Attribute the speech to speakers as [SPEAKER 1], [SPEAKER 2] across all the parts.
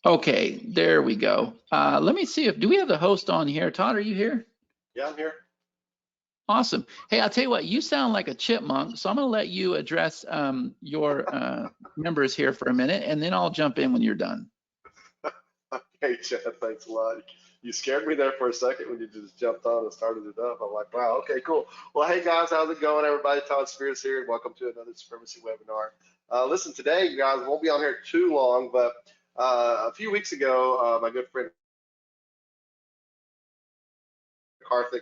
[SPEAKER 1] Okay, there we go. Let me see do we have the host on here? Todd, are you here?
[SPEAKER 2] Yeah, I'm here.
[SPEAKER 1] Awesome. Hey, I'll tell you what, you sound like a chipmunk, so I'm going to let you address your members here for a minute, and then I'll jump in when you're done.
[SPEAKER 2] Hey, Chad, thanks a lot. You scared me there for a second when you just jumped on and started it up. I'm like, wow, okay, cool. Well, hey guys, how's it going, everybody? Todd Spears here, and welcome to another Supremacy webinar. Listen, today, you guys won't be on here too long, but a few weeks ago, my good friend Karthik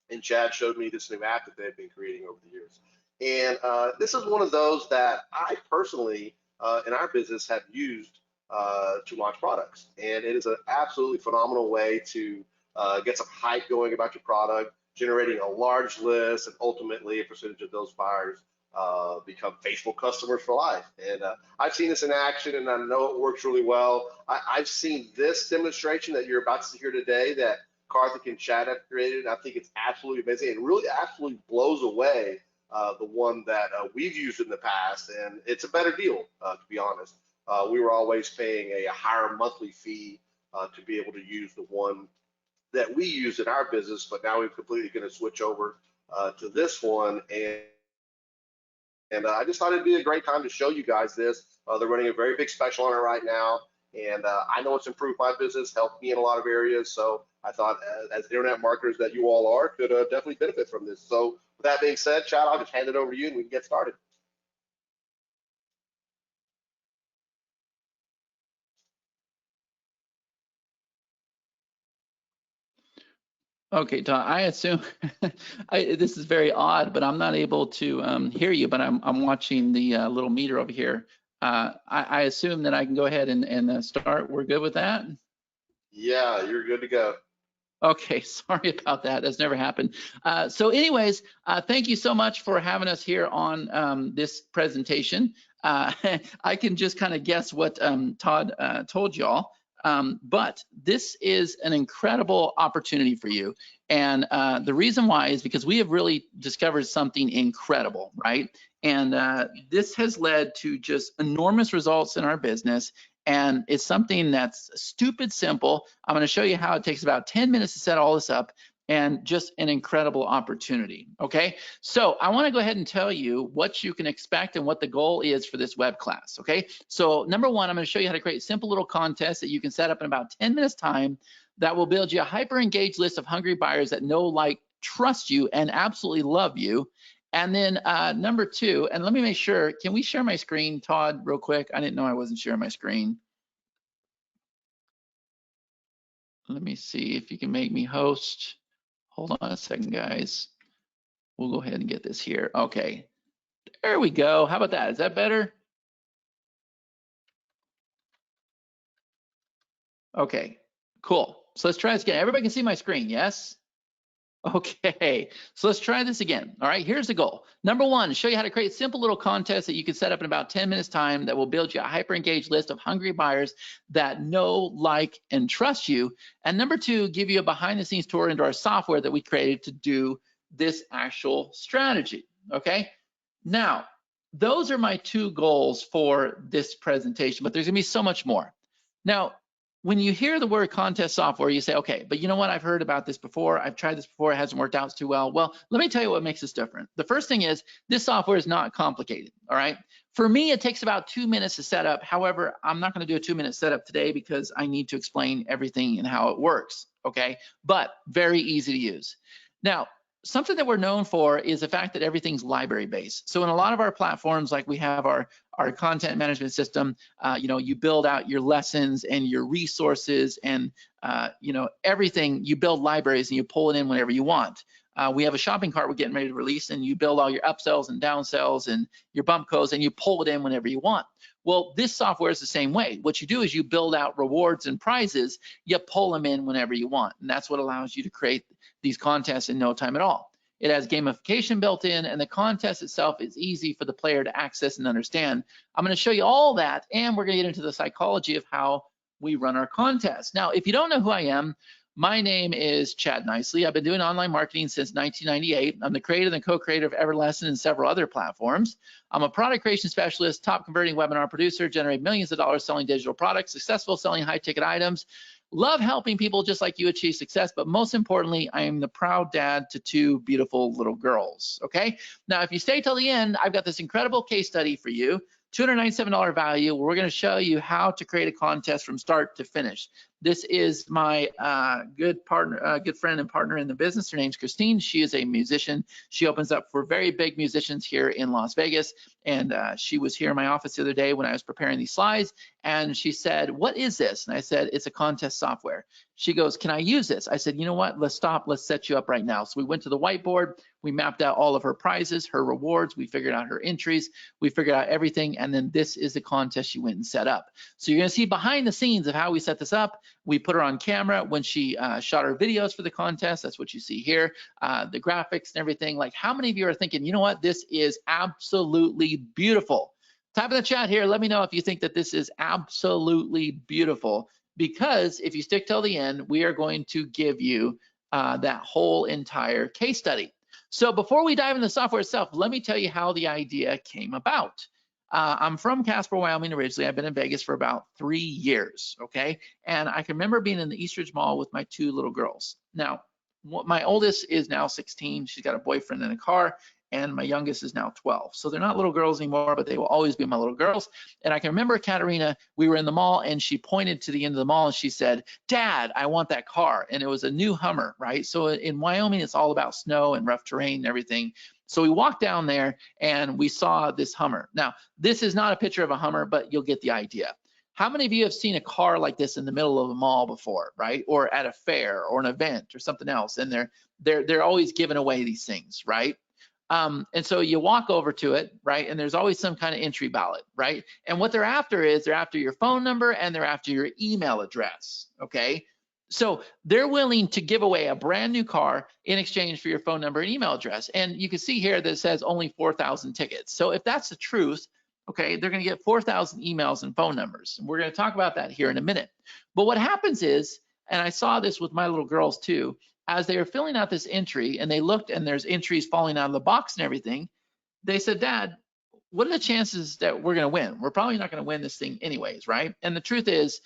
[SPEAKER 2] and Chad showed me this new app that they've been creating over the years. And this is one of those that I personally, in our business, have used to launch products. And it is an absolutely phenomenal way to get some hype going about your product, generating a large list, and ultimately a percentage of those buyers become faithful customers for life. And I've seen this in action, and I know it works really well. I've seen this demonstration that you're about to see here today that Karthik and Chad have created. I think it's absolutely amazing. It really absolutely blows away the one that we've used in the past, and it's a better deal, to be honest. We were always paying a higher monthly fee to be able to use the one that we use in our business, but now we're completely going to switch over to this one. And I just thought it'd be a great time to show you guys this. They're running a very big special on it right now. And I know it's improved my business, helped me in a lot of areas. So I thought as internet marketers that you all are could definitely benefit from this. So with that being said, Chad, I'll just hand it over to you and we can get started.
[SPEAKER 1] Okay, Todd, I assume this is very odd, but I'm not able to hear you, but I'm watching the little meter over here. I assume that I can go ahead and start. We're good with that?
[SPEAKER 2] Yeah, you're good to go.
[SPEAKER 1] Okay, sorry about that. That's never happened. So anyways, thank you so much for having us here on this presentation. I can just kind of guess what Todd told y'all, but this is an incredible opportunity for you. And the reason why is because we have really discovered something incredible, right? And this has led to just enormous results in our business. And it's something that's stupid simple. I'm going to show you how it takes about 10 minutes to set all this up, and just an incredible opportunity. Okay, so I want to go ahead and tell you what you can expect and what the goal is for this web class. Okay, so number one, I'm going to show you how to create simple little contests that you can set up in about 10 minutes time that will build you a hyper engaged list of hungry buyers that know, like, trust you and absolutely love you. And then number two, and let me make sure, can we share my screen, Todd, real quick? I didn't know I wasn't sharing my screen. Let me see if you can make me host. Hold on a second, guys. We'll go ahead and get this here. Okay, there we go. How about that? Is that better? Okay, cool. So let's try this again. Everybody can see my screen, yes? Okay, so let's try this again. All right, here's the goal. Number one, show you how to create simple little contests that you can set up in about 10 minutes time that will build you a hyper engaged list of hungry buyers that know, like, and trust you. And number two, give you a behind the scenes tour into our software that we created to do this actual strategy. Okay, now those are my two goals for this presentation, but there's gonna be so much more. Now, when you hear the word contest software, you say, okay, but you know what? I've heard about this before. I've tried this before. It hasn't worked out too well. Well, let me tell you what makes this different. The first thing is this software is not complicated, all right? For me, it takes about 2 minutes to set up. However, I'm not going to do a 2-minute setup today because I need to explain everything and how it works, okay? But very easy to use. Now, something that we're known for is the fact that everything's library based. So in a lot of our platforms, like we have our content management system, you know, you build out your lessons and your resources and, you know, everything. You build libraries and you pull it in whenever you want. We have a shopping cart we're getting ready to release, and you build all your upsells and downsells and your bump codes, and you pull it in whenever you want. Well, this software is the same way. What you do is you build out rewards and prizes, you pull them in whenever you want. And that's what allows you to create these contests in no time at all. It has gamification built in, and the contest itself is easy for the player to access and understand. I'm going to show you all that, and we're going to get into the psychology of how we run our contests. Now, if you don't know who I am, My name is Chad Nicely. I've been doing online marketing since 1998. I'm the creator and co-creator of Everlesson and several other platforms. I'm a product creation specialist, top converting webinar producer, generate millions of dollars selling digital products, successful selling high ticket items. Love helping people just like you achieve success, but most importantly, I am the proud dad to two beautiful little girls, okay? Now, if you stay till the end, I've got this incredible case study for you, $297 value, where we're gonna show you how to create a contest from start to finish. This is my good partner, good friend and partner in the business. Her name's Christine. She is a musician. She opens up for very big musicians here in Las Vegas. And she was here in my office the other day when I was preparing these slides. And she said, "What is this?" And I said, "It's a contest software." She goes, "Can I use this?" I said, "You know what? Let's stop. Let's set you up right now." So we went to the whiteboard. We mapped out all of her prizes, her rewards. We figured out her entries. We figured out everything. And then this is the contest she went and set up. So you're going to see behind the scenes of how we set this up. We put her on camera when she shot her videos for the contest. That's what you see here, the graphics and everything. Like, how many of you are thinking, you know what, this is absolutely beautiful? Type in the chat here. Let me know if you think that this is absolutely beautiful, because if you stick till the end, we are going to give you that whole entire case study. So before we dive into the software itself, let me tell you how the idea came about. I'm from Casper, Wyoming originally. I've been in Vegas for about 3 years, okay? And I can remember being in the Eastridge Mall with my two little girls. Now, my oldest is now 16. She's got a boyfriend and a car, and my youngest is now 12. So they're not little girls anymore, but they will always be my little girls. And I can remember Katerina, we were in the mall, and she pointed to the end of the mall, and she said, "Dad, I want that car." And it was a new Hummer, right? So in Wyoming, it's all about snow and rough terrain and everything. So we walked down there and we saw this Hummer. Now, this is not a picture of a Hummer, but you'll get the idea. How many of you have seen a car like this in the middle of a mall before, right? Or at a fair or an event or something else, and they're always giving away these things, right? And so you walk over to it, right? And there's always some kind of entry ballot, right? And what they're after is they're after your phone number and they're after your email address, okay? So they're willing to give away a brand new car in exchange for your phone number and email address. And you can see here that it says only 4,000 tickets. So if that's the truth, okay, they're going to get 4,000 emails and phone numbers. And we're going to talk about that here in a minute. But what happens is, and I saw this with my little girls too, as they were filling out this entry and they looked and there's entries falling out of the box and everything, they said, "Dad, what are the chances that we're going to win? We're probably not going to win this thing anyways, right?" And the truth is,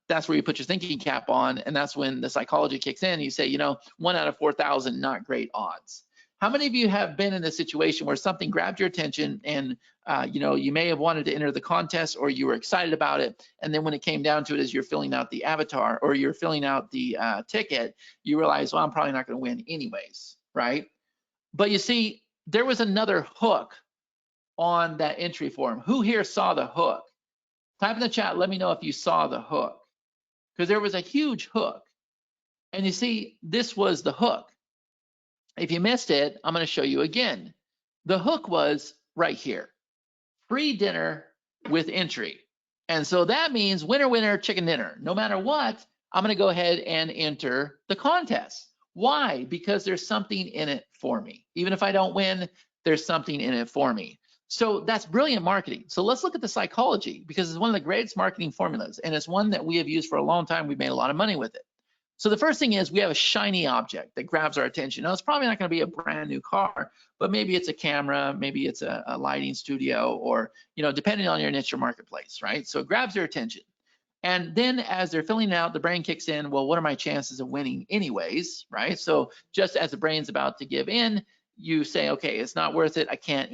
[SPEAKER 1] that's where you put your thinking cap on, and that's when the psychology kicks in. You say, you know, 1 out of 4,000, not great odds. How many of you have been in a situation where something grabbed your attention and you know, you may have wanted to enter the contest or you were excited about it, and then when it came down to it, as you're filling out the avatar or you're filling out the ticket, you realize, well, I'm probably not going to win anyways, right? But you see, there was another hook on that entry form. Who here saw the hook? Type in the chat, let me know if you saw the hook, because there was a huge hook. And you see, this was the hook. If you missed it, I'm going to show you again. The hook was right here. Free dinner with entry. And so that means winner, winner, chicken dinner. No matter what, I'm going to go ahead and enter the contest. Why? Because there's something in it for me. Even if I don't win, there's something in it for me. So that's brilliant marketing. So let's look at the psychology, because it's one of the greatest marketing formulas, and it's one that we have used for a long time. We've made a lot of money with it. So the first thing is we have a shiny object that grabs our attention. Now, it's probably not going to be a brand new car, but maybe it's a camera, maybe it's a lighting studio, or, you know, depending on your niche or marketplace, right? So it grabs their attention. And then as they're filling out, the brain kicks in, well, what are my chances of winning anyways, right? So just as the brain's about to give in, you say, okay, it's not worth it. I can't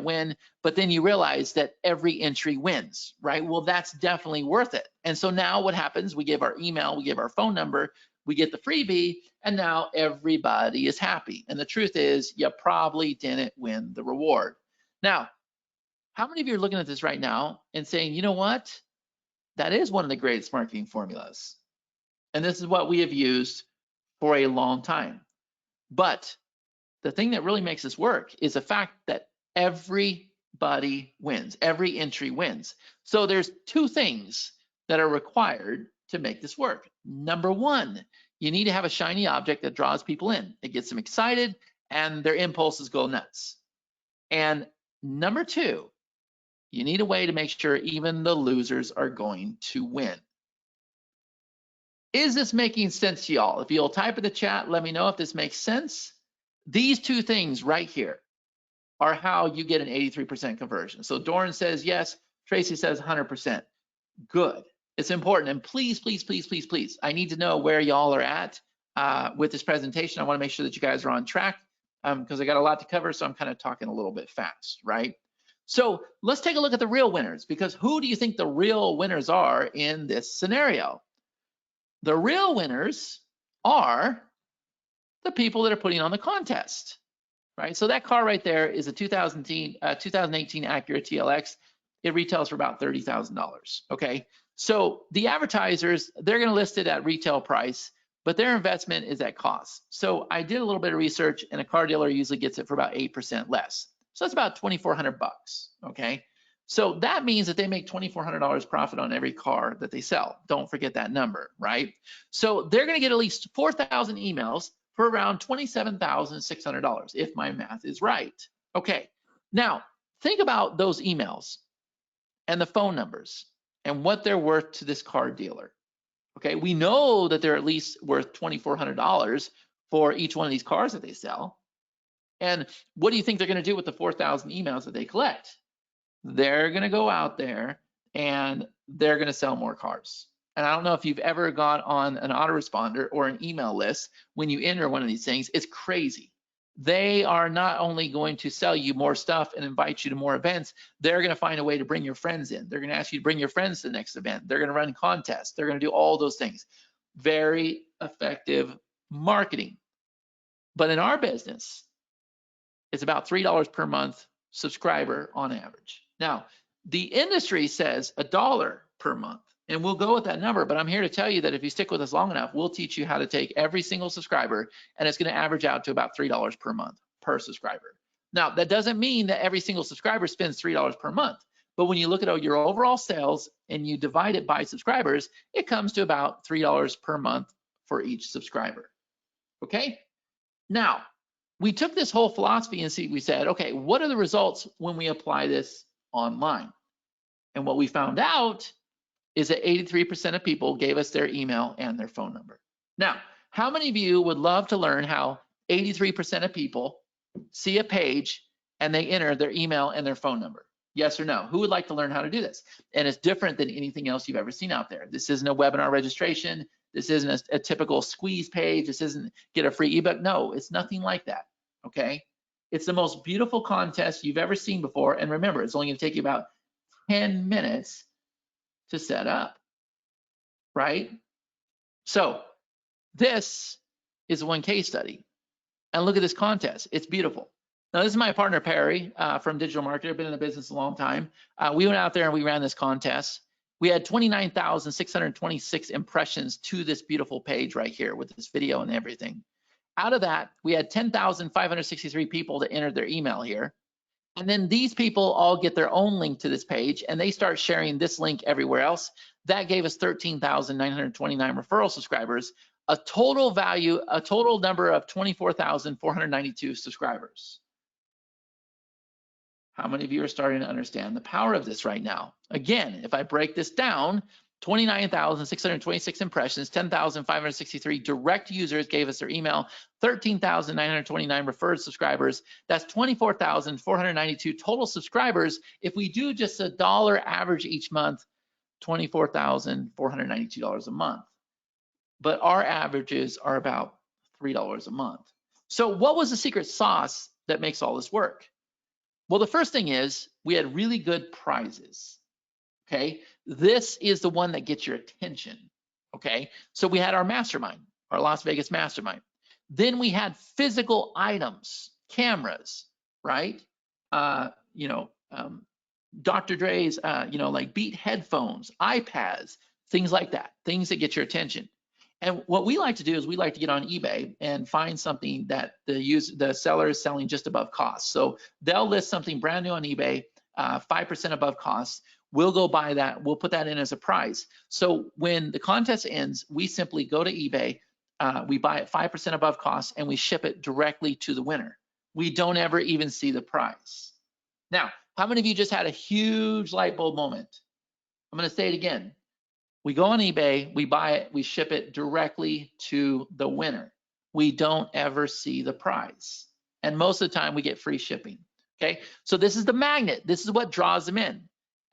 [SPEAKER 1] win. But then you realize that every entry wins, right? Well, that's definitely worth it. And so now what happens? We give our email, we give our phone number, we get the freebie, and now everybody is happy. And the truth is, you probably didn't win the reward. Now, how many of you are looking at this right now and saying, you know what? That is one of the greatest marketing formulas. And this is what we have used for a long time. But the thing that really makes this work is the fact that everybody wins, every entry wins. So there's two things that are required to make this work. Number one, you need to have a shiny object that draws people in. It gets them excited and their impulses go nuts. And number two, you need a way to make sure even the losers are going to win. Is this making sense to y'all? If you'll type in the chat, let me know if this makes sense. These two things right here are how you get an 83% conversion. So Doran says yes, Tracy says 100%. Good. It's important. And please, please, please, please, please, I need to know where y'all are at with this presentation. I want to make sure that you guys are on track because I got a lot to cover, so I'm kind of talking a little bit fast, right? So let's take a look at the real winners, because who do you think the real winners are in this scenario? The real winners are the people that are putting on the contest, right? So that car right there is a 2018 Acura TLX. It retails for about $30,000, okay? So the advertisers, they're gonna list it at retail price, but their investment is at cost. So I did a little bit of research, and a car dealer usually gets it for about 8% less. So that's about $2,400, okay? So that means that they make $2,400 profit on every car that they sell. Don't forget that number, right? So they're gonna get at least 4,000 emails for around $27,600, if my math is right. Okay, now think about those emails and the phone numbers and what they're worth to this car dealer. Okay, we know that they're at least worth $2,400 for each one of these cars that they sell. And what do you think they're gonna do with the 4,000 emails that they collect? They're gonna go out there and they're gonna sell more cars. And I don't know if you've ever gone on an autoresponder or an email list when you enter one of these things, it's crazy. They are not only going to sell you more stuff and invite you to more events, they're gonna find a way to bring your friends in. They're gonna ask you to bring your friends to the next event. They're gonna run contests. They're gonna do all those things. Very effective marketing. But in our business, it's about $3 per month subscriber on average. Now, the industry says $1 per month, and we'll go with that number, but I'm here to tell you that if you stick with us long enough, we'll teach you how to take every single subscriber, and it's gonna average out to about $3 per month per subscriber. Now, that doesn't mean that every single subscriber spends $3 per month, but when you look at your overall sales and you divide it by subscribers, it comes to about $3 per month for each subscriber, okay? Now, we took this whole philosophy and we said, okay, what are the results when we apply this online? And what we found out is that 83% of people gave us their email and their phone number. Now, how many of you would love to learn how 83% of people see a page and they enter their email and their phone number? Yes or no? Who would like to learn how to do this? And it's different than anything else you've ever seen out there. This isn't a webinar registration. This isn't a typical squeeze page. This isn't get a free ebook. No, it's nothing like that, okay? It's the most beautiful contest you've ever seen before. And remember, it's only gonna take you about 10 minutes to set up, right? So this is one case study. And look at this contest, it's beautiful. Now this is my partner, Perry, from Digital Marketer, been in the business a long time. We went out there and we ran this contest. We had 29,626 impressions to this beautiful page right here with this video and everything. Out of that, we had 10,563 people that entered their email here. And then these people all get their own link to this page and they start sharing this link everywhere else. That gave us 13,929 referral subscribers, a total number of 24,492 subscribers. How many of you are starting to understand the power of this right now? Again, if I break this down, 29,626 impressions, 10,563 direct users gave us their email, 13,929 referred subscribers. That's 24,492 total subscribers. If we do just $1 average each month, $24,492 a month. But our averages are about $3 a month. So what was the secret sauce that makes all this work? Well, the first thing is we had really good prizes. Okay, this is the one that gets your attention. Okay, so we had our mastermind, our Las Vegas mastermind. Then we had physical items, cameras, right? Dr. Dre's, like Beat headphones, iPads, things like that, things that get your attention. And what we like to do is we like to get on eBay and find something that the seller is selling just above cost. So they'll list something brand new on eBay, 5% above cost. We'll go buy that. We'll put that in as a prize. So when the contest ends, we simply go to eBay, we buy it 5% above cost, and we ship it directly to the winner. We don't ever even see the prize. Now, how many of you just had a huge light bulb moment? I'm going to say it again. We go on eBay, we buy it, we ship it directly to the winner. We don't ever see the prize. And most of the time we get free shipping. Okay, so this is the magnet. This is what draws them in.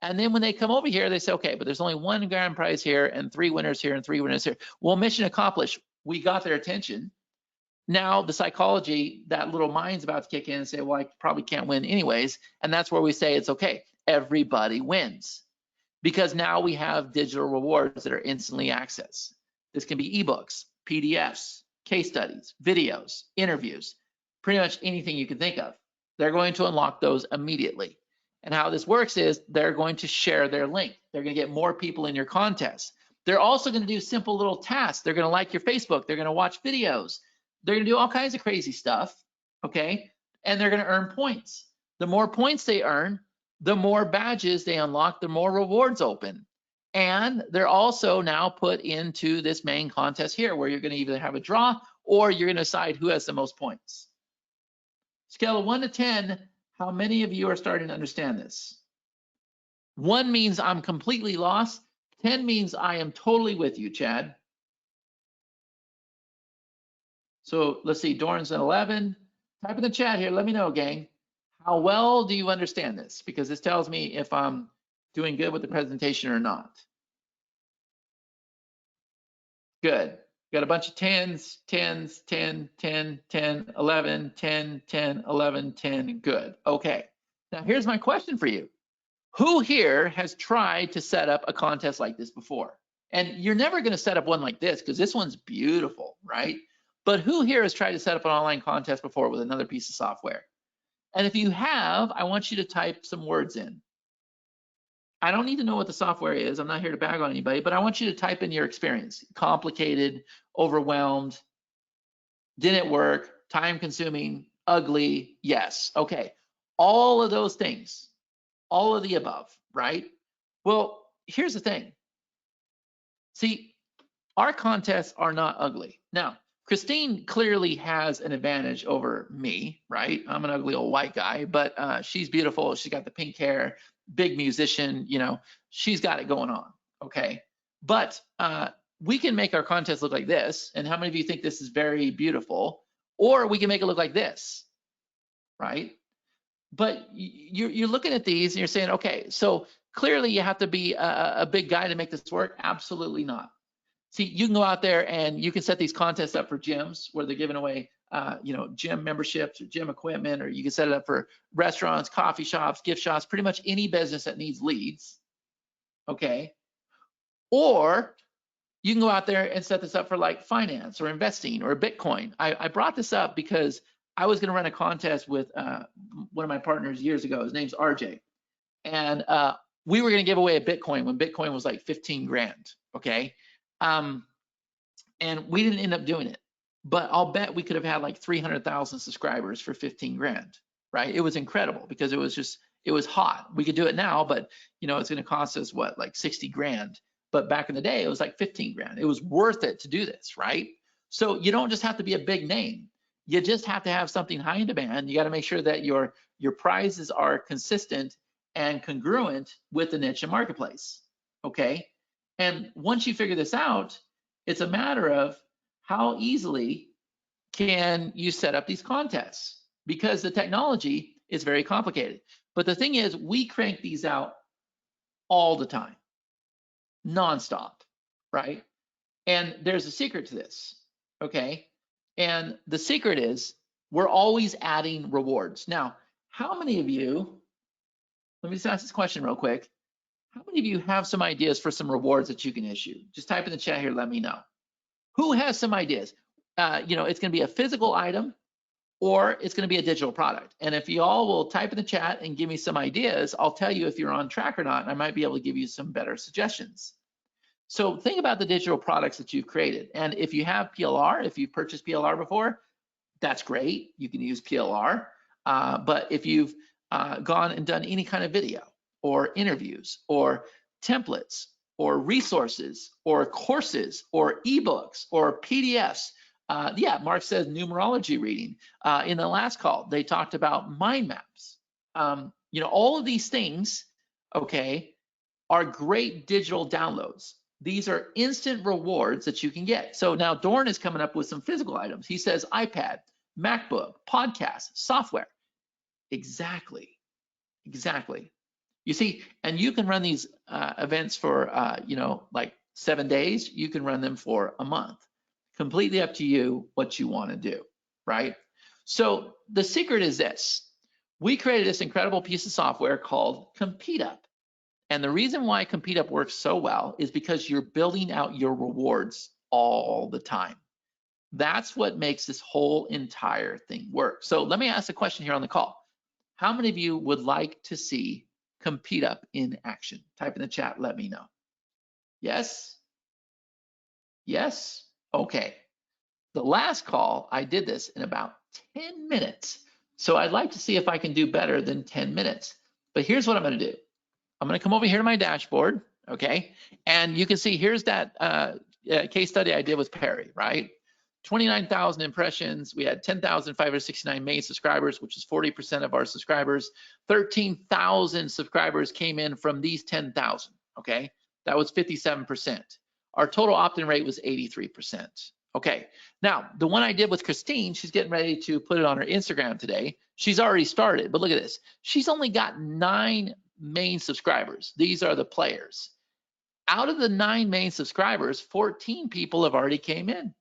[SPEAKER 1] And then when they come over here, they say, okay, but there's only one grand prize here and 3 winners here and 3 winners here. Well, mission accomplished. We got their attention. Now the psychology, that little mind's about to kick in and say, well, I probably can't win anyways. And that's where we say it's okay. Everybody wins. Because now we have digital rewards that are instantly accessed. This can be ebooks, PDFs, case studies, videos, interviews, pretty much anything you can think of. They're going to unlock those immediately. And how this works is they're going to share their link. They're going to get more people in your contest. They're also going to do simple little tasks. They're going to like your Facebook. They're going to watch videos. They're going to do all kinds of crazy stuff, okay? And they're going to earn points. The more points they earn, the more badges they unlock, the more rewards open. And they're also now put into this main contest here where you're going to either have a draw or you're going to decide who has the most points. Scale of 1 to 10, how many of you are starting to understand this? 1 means I'm completely lost. 10 means I am totally with you, Chad. So let's see, Doran's at 11. Type in the chat here, let me know, gang. How well do you understand this? Because this tells me if I'm doing good with the presentation or not. Good. Got a bunch of 10s, 10s, 10, 10, 10, 11, 10, 10, 11, 10. Good. Okay. Now here's my question for you. Who here has tried to set up a contest like this before? And you're never going to set up one like this because this one's beautiful, right? But who here has tried to set up an online contest before with another piece of software? And if you have, I want you to type some words in. I don't need to know what the software is. I'm not here to bag on anybody, but I want you to type in your experience. Complicated, overwhelmed, didn't work, time consuming, ugly, yes. Okay, all of those things, all of the above, right? Well, here's the thing. See, our contests are not ugly. Now, Christine clearly has an advantage over me, right? I'm an ugly old white guy, but she's beautiful. She's got the pink hair, big musician, you know, she's got it going on, okay? But we can make our contest look like this. And how many of you think this is very beautiful? Or we can make it look like this, right? But you're looking at these and you're saying, okay, so clearly you have to be a big guy to make this work. Absolutely not. See, you can go out there and you can set these contests up for gyms where they're giving away, you know, gym memberships or gym equipment, or you can set it up for restaurants, coffee shops, gift shops, pretty much any business that needs leads, okay? Or you can go out there and set this up for like finance or investing or Bitcoin. I brought this up because I was going to run a contest with one of my partners years ago. His name's RJ, and we were going to give away a Bitcoin when Bitcoin was like 15 grand, okay? And we didn't end up doing it, but I'll bet we could have had like 300,000 subscribers for 15 grand, right? It was incredible because it was hot. We could do it now, but you know, it's going to cost us what, like 60 grand. But back in the day, it was like 15 grand. It was worth it to do this, right? So you don't just have to be a big name. You just have to have something high in demand. You got to make sure that your prizes are consistent and congruent with the niche and marketplace, okay? And once you figure this out, it's a matter of how easily can you set up these contests, because the technology is very complicated. But the thing is, we crank these out all the time, nonstop, right? And there's a secret to this, okay? And the secret is we're always adding rewards. Now, how many of you, let me just ask this question real quick. How many of you have some ideas for some rewards that you can issue? Just type in the chat here, let me know. Who has some ideas? You know, it's going to be a physical item or it's going to be a digital product. And if you all will type in the chat and give me some ideas, I'll tell you if you're on track or not, and I might be able to give you some better suggestions. So think about the digital products that you've created. And if you have PLR, if you've purchased PLR before, that's great. You can use PLR. But if you've gone and done any kind of video or interviews or templates or resources or courses or ebooks or PDFs, yeah, Mark says numerology reading. In the last call, they talked about mind maps. You know, all of these things, okay, are great digital downloads. These are instant rewards that you can get. So now Dorn is coming up with some physical items. He says iPad, MacBook, podcast, software. Exactly. You see, and you can run these events for, like 7 days. You can run them for a month. Completely up to you what you want to do, right? So the secret is this. We created this incredible piece of software called Compete Up. And the reason why Compete Up works so well is because you're building out your rewards all the time. That's what makes this whole entire thing work. So let me ask a question here on the call. How many of you would like to see Compete Up in action? Type in the chat, let me know. Yes? Yes? Okay. The last call, I did this in about 10 minutes. So I'd like to see if I can do better than 10 minutes. But here's what I'm going to do. I'm going to come over here to my dashboard, okay? And you can see here's that case study I did with Perry, right? 29,000 impressions. We had 10,569 main subscribers, which is 40% of our subscribers. 13,000 subscribers came in from these 10,000, okay? That was 57%. Our total opt-in rate was 83%. Okay, now the one I did with Christine, she's getting ready to put it on her Instagram today. She's already started, but look at this. She's only got 9 main subscribers. These are the players. Out of the 9 main subscribers, 14 people have already came in.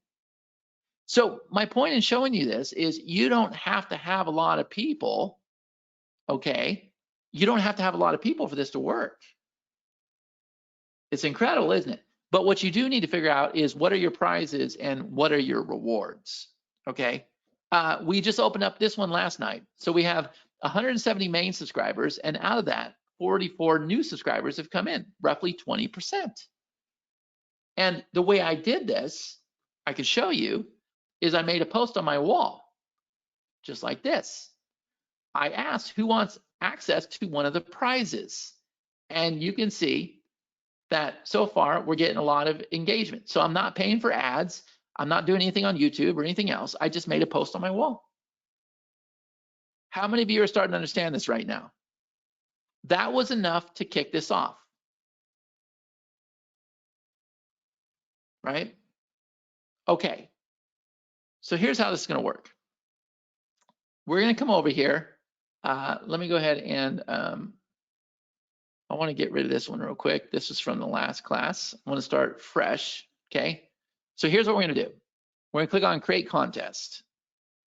[SPEAKER 1] So my point in showing you this is you don't have to have a lot of people, okay? You don't have to have a lot of people for this to work. It's incredible, isn't it? But what you do need to figure out is what are your prizes and what are your rewards, okay? We just opened up this one last night. So we have 170 main subscribers, and out of that, 44 new subscribers have come in, roughly 20%. And the way I did this, I can show you, is I made a post on my wall, just like this. I asked who wants access to one of the prizes. And you can see that so far we're getting a lot of engagement. So I'm not paying for ads. I'm not doing anything on YouTube or anything else. I just made a post on my wall. How many of you are starting to understand this right now? That was enough to kick this off, right? Okay, so here's how this is gonna work. We're gonna come over here. Let me go ahead and I wanna get rid of this one real quick. This is from the last class. I wanna start fresh, okay? So here's what we're gonna do. We're gonna click on create contest,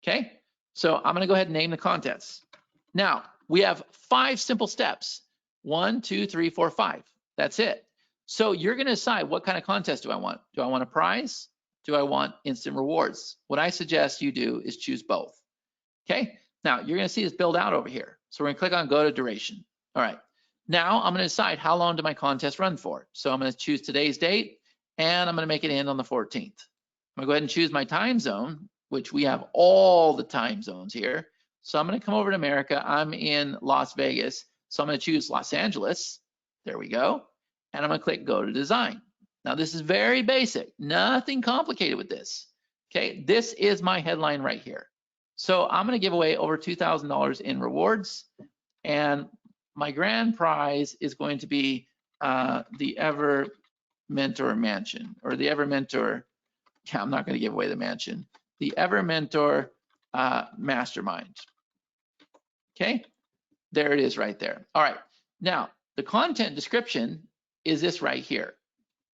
[SPEAKER 1] okay? So I'm gonna go ahead and name the contest. Now, we have 5 simple steps. 1, 2, 3, 4, 5. That's it. So you're gonna decide what kind of contest do I want? Do I want a prize? Do I want instant rewards? What I suggest you do is choose both, okay? Now, you're gonna see this build out over here. So we're gonna click on go to duration. All right, now I'm gonna decide how long do my contest run for. So I'm gonna choose today's date, and I'm gonna make it end on the 14th. I'm gonna go ahead and choose my time zone, which we have all the time zones here. So I'm gonna come over to America. I'm in Las Vegas. So I'm gonna choose Los Angeles. There we go. And I'm gonna click go to design. Now this is very basic, nothing complicated with this. Okay, this is my headline right here. So I'm gonna give away over $2,000 in rewards. And my grand prize is going to be the Ever Mentor Mansion, or the Ever Mentor. Yeah, I'm not going to give away the mansion. The Ever Mentor Mastermind. Okay, there it is right there. All right, now the content description is this right here.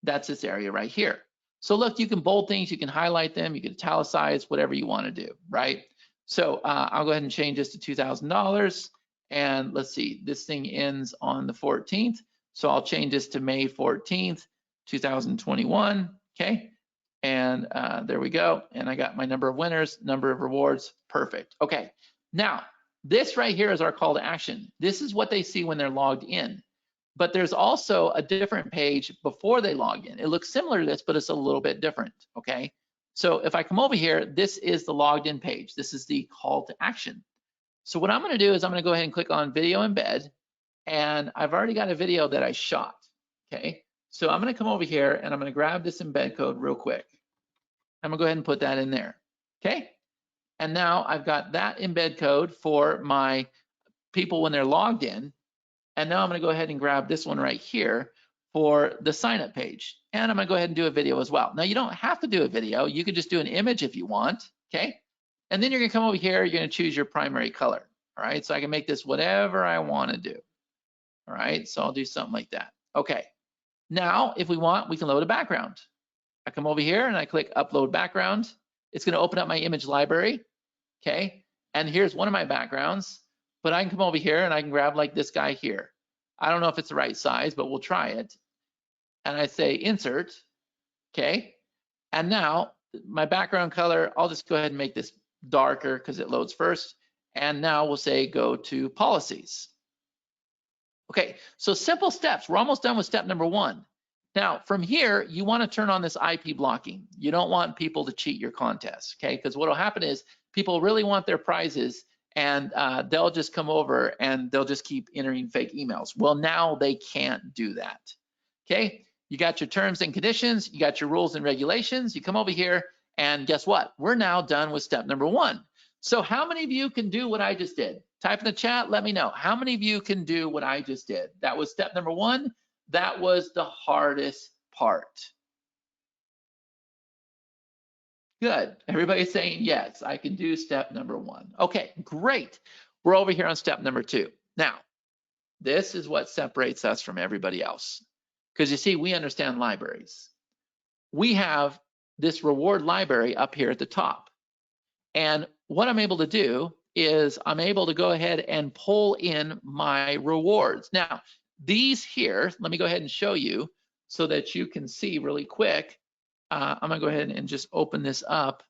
[SPEAKER 1] That's this area right here. So look, you can bold things, you can highlight them, you can italicize, whatever you want to do, right? So I'll go ahead and change this to $2,000. And let's see, this thing ends on the 14th. So I'll change this to May 14th, 2021, okay? And there we go. And I got my number of winners, number of rewards, perfect. Okay, now this right here is our call to action. This is what they see when they're logged in. But there's also a different page before they log in. It looks similar to this, but it's a little bit different, okay? So if I come over here, this is the logged in page. This is the call to action. So what I'm gonna do is I'm gonna go ahead and click on video embed, and I've already got a video that I shot, okay? So I'm gonna come over here and I'm gonna grab this embed code real quick. I'm gonna go ahead and put that in there, okay? And now I've got that embed code for my people when they're logged in. And now I'm gonna go ahead and grab this one right here for the sign up page. And I'm gonna go ahead and do a video as well. Now you don't have to do a video. You can just do an image if you want, okay? And then you're gonna come over here, you're gonna choose your primary color, all right? So I can make this whatever I wanna do, all right? So I'll do something like that. Okay, now if we want, we can load a background. I come over here and I click upload background. It's gonna open up my image library, okay? And here's one of my backgrounds, but I can come over here and I can grab like this guy here. I don't know if it's the right size, but we'll try it. And I say insert, okay? And now my background color, I'll just go ahead and make this darker because it loads first. And now we'll say go to policies. Okay, so simple steps. We're almost done with step number 1. Now from here, you want to turn on this IP blocking. You don't want people to cheat your contest, okay? Because what will happen is people really want their prizes and they'll just come over and they'll just keep entering fake emails. Well, now they can't do that, okay? You got your terms and conditions, you got your rules and regulations, you come over here and guess what? We're now done with step number 1. So how many of you can do what I just did? Type in the chat, let me know. How many of you can do what I just did? That was step number 1. That was the hardest part. Good. Everybody's saying yes, I can do step number 1. Okay, great. We're over here on step number 2. Now, this is what separates us from everybody else. Because you see, we understand libraries. We have this reward library up here at the top. And what I'm able to do is I'm able to go ahead and pull in my rewards. Now, these here, let me go ahead and show you so that you can see really quick. I'm gonna go ahead and just open this up.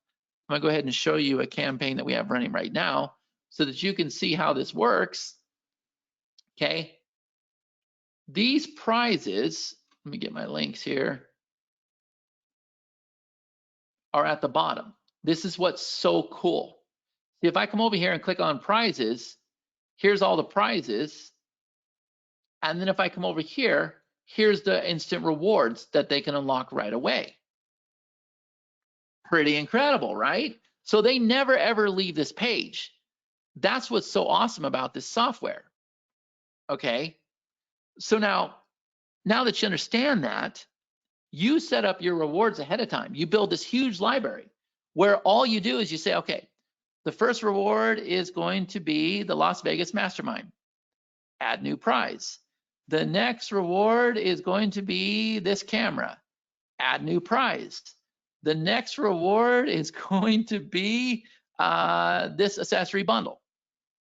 [SPEAKER 1] I'm gonna go ahead and show you a campaign that we have running right now so that you can see how this works, okay? These prizes, let me get my links here, are at the bottom. This is what's so cool. See, if I come over here and click on prizes, here's all the prizes. And then if I come over here, here's the instant rewards that they can unlock right away. Pretty incredible, right? So they never ever leave this page. That's what's so awesome about this software. Okay. So now that you understand that, you set up your rewards ahead of time. You build this huge library where all you do is you say, okay, the first reward is going to be the Las Vegas Mastermind. Add new prize. The next reward is going to be this camera. Add new prize. The next reward is going to be this accessory bundle.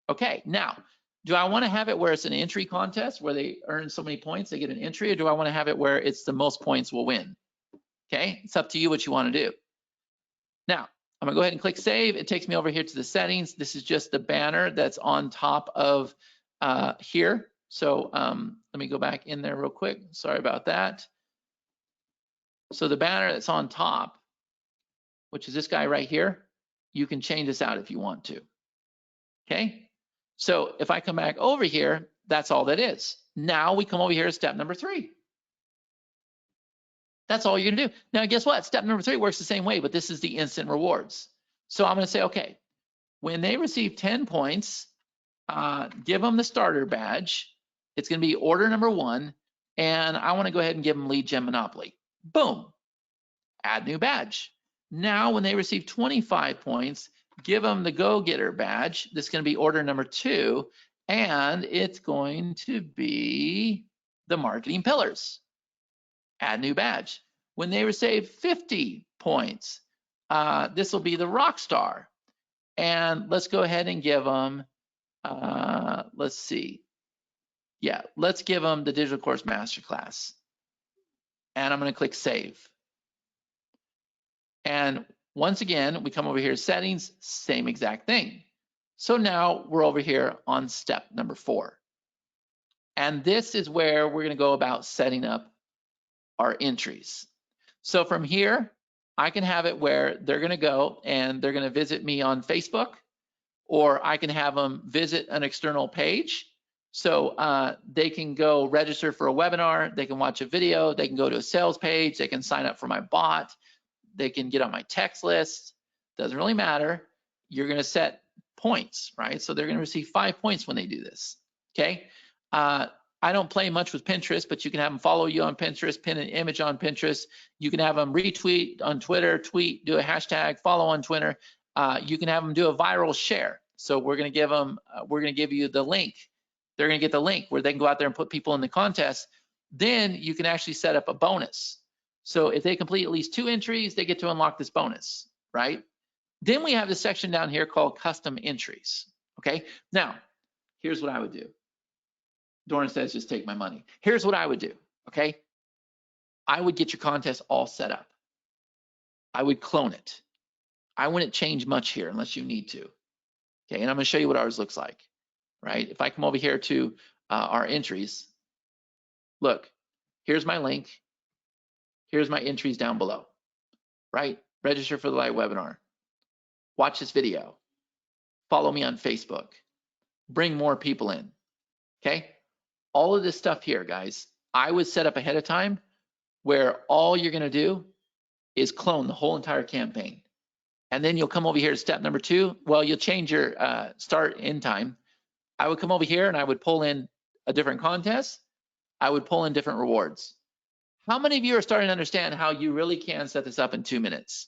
[SPEAKER 1] Okay, now, do I want to have it where it's an entry contest where they earn so many points, they get an entry, or do I want to have it where it's the most points will win? Okay, it's up to you what you want to do. Now, I'm gonna go ahead and click save. It takes me over here to the settings. This is just the banner that's on top of here. So let me go back in there real quick. Sorry about that. So the banner that's on top, which is this guy right here, you can change this out if you want to. Okay. So if I come back over here, that's all that is. Now we come over here to step number 3. That's all you're gonna do. Now, guess what? Step number 3 works the same way, but this is the instant rewards. So I'm gonna say, okay, when they receive 10 points, give them the starter badge. It's gonna be order number 1, and I wanna go ahead and give them lead gen monopoly. Boom, add new badge. Now, when they receive 25 points, give them the go-getter badge. This is gonna be order number 2, and it's going to be the marketing pillars. Add new badge. When they receive 50 points, this will be the rock star. And let's go ahead and give them, let's see. Yeah, let's give them the digital course masterclass. And I'm gonna click save. And once again, we come over here, settings, same exact thing. So now we're over here on step number 4. And this is where we're gonna go about setting up our entries. So from here, I can have it where they're gonna go and they're gonna visit me on Facebook, or I can have them visit an external page. So they can go register for a webinar, they can watch a video, they can go to a sales page, they can sign up for my bot, they can get on my text list, doesn't really matter. You're gonna set points, right? So they're gonna receive 5 points when they do this, okay? I I don't play much with Pinterest, but you can have them follow you on Pinterest, pin an image on Pinterest. You can have them retweet on Twitter, tweet, do a hashtag, follow on Twitter. You can have them do a viral share. So we're going to give them, we're going to give you the link. They're going to get the link where they can go out there and put people in the contest. Then you can actually set up a bonus. So if they complete at least 2 entries, they get to unlock this bonus, right? Then we have this section down here called custom entries. Okay, now here's what I would do. Doran says, just take my money. Here's what I would do, okay? I would get your contest all set up. I would clone it. I wouldn't change much here unless you need to, okay? And I'm gonna show you what ours looks like, right? If I come over here to our entries, look, here's my link. Here's my entries down below, right? Register for the live webinar. Watch this video. Follow me on Facebook. Bring more people in, okay? All of this stuff here, guys, I would set up ahead of time where all you're gonna do is clone the whole entire campaign. And then you'll come over here to step number 2. Well, you'll change your start end time. I would come over here and I would pull in a different contest. I would pull in different rewards. How many of you are starting to understand how you really can set this up in 2 minutes?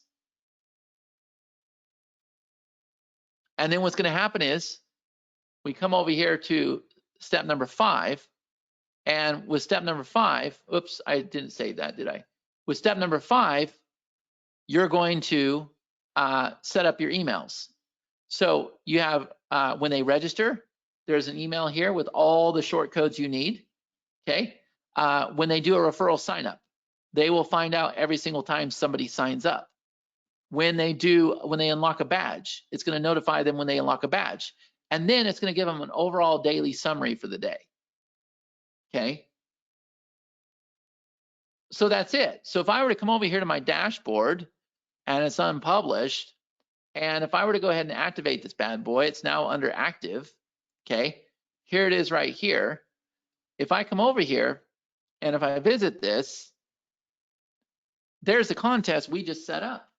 [SPEAKER 1] And then what's gonna happen is we come over here to step number 5. And with step number 5, oops, I didn't say that, did I? With step number 5, you're going to set up your emails. So you have, when they register, there's an email here with all the short codes you need, okay? When they do a referral sign up, they will find out every single time somebody signs up. When they unlock a badge, it's gonna notify them when they unlock a badge. And then it's gonna give them an overall daily summary for the day. Okay, so that's it. So if I were to come over here to my dashboard and it's unpublished, and if I were to go ahead and activate this bad boy, it's now under active. Okay, here it is right here. If I come over here and if I visit this, there's the contest we just set up.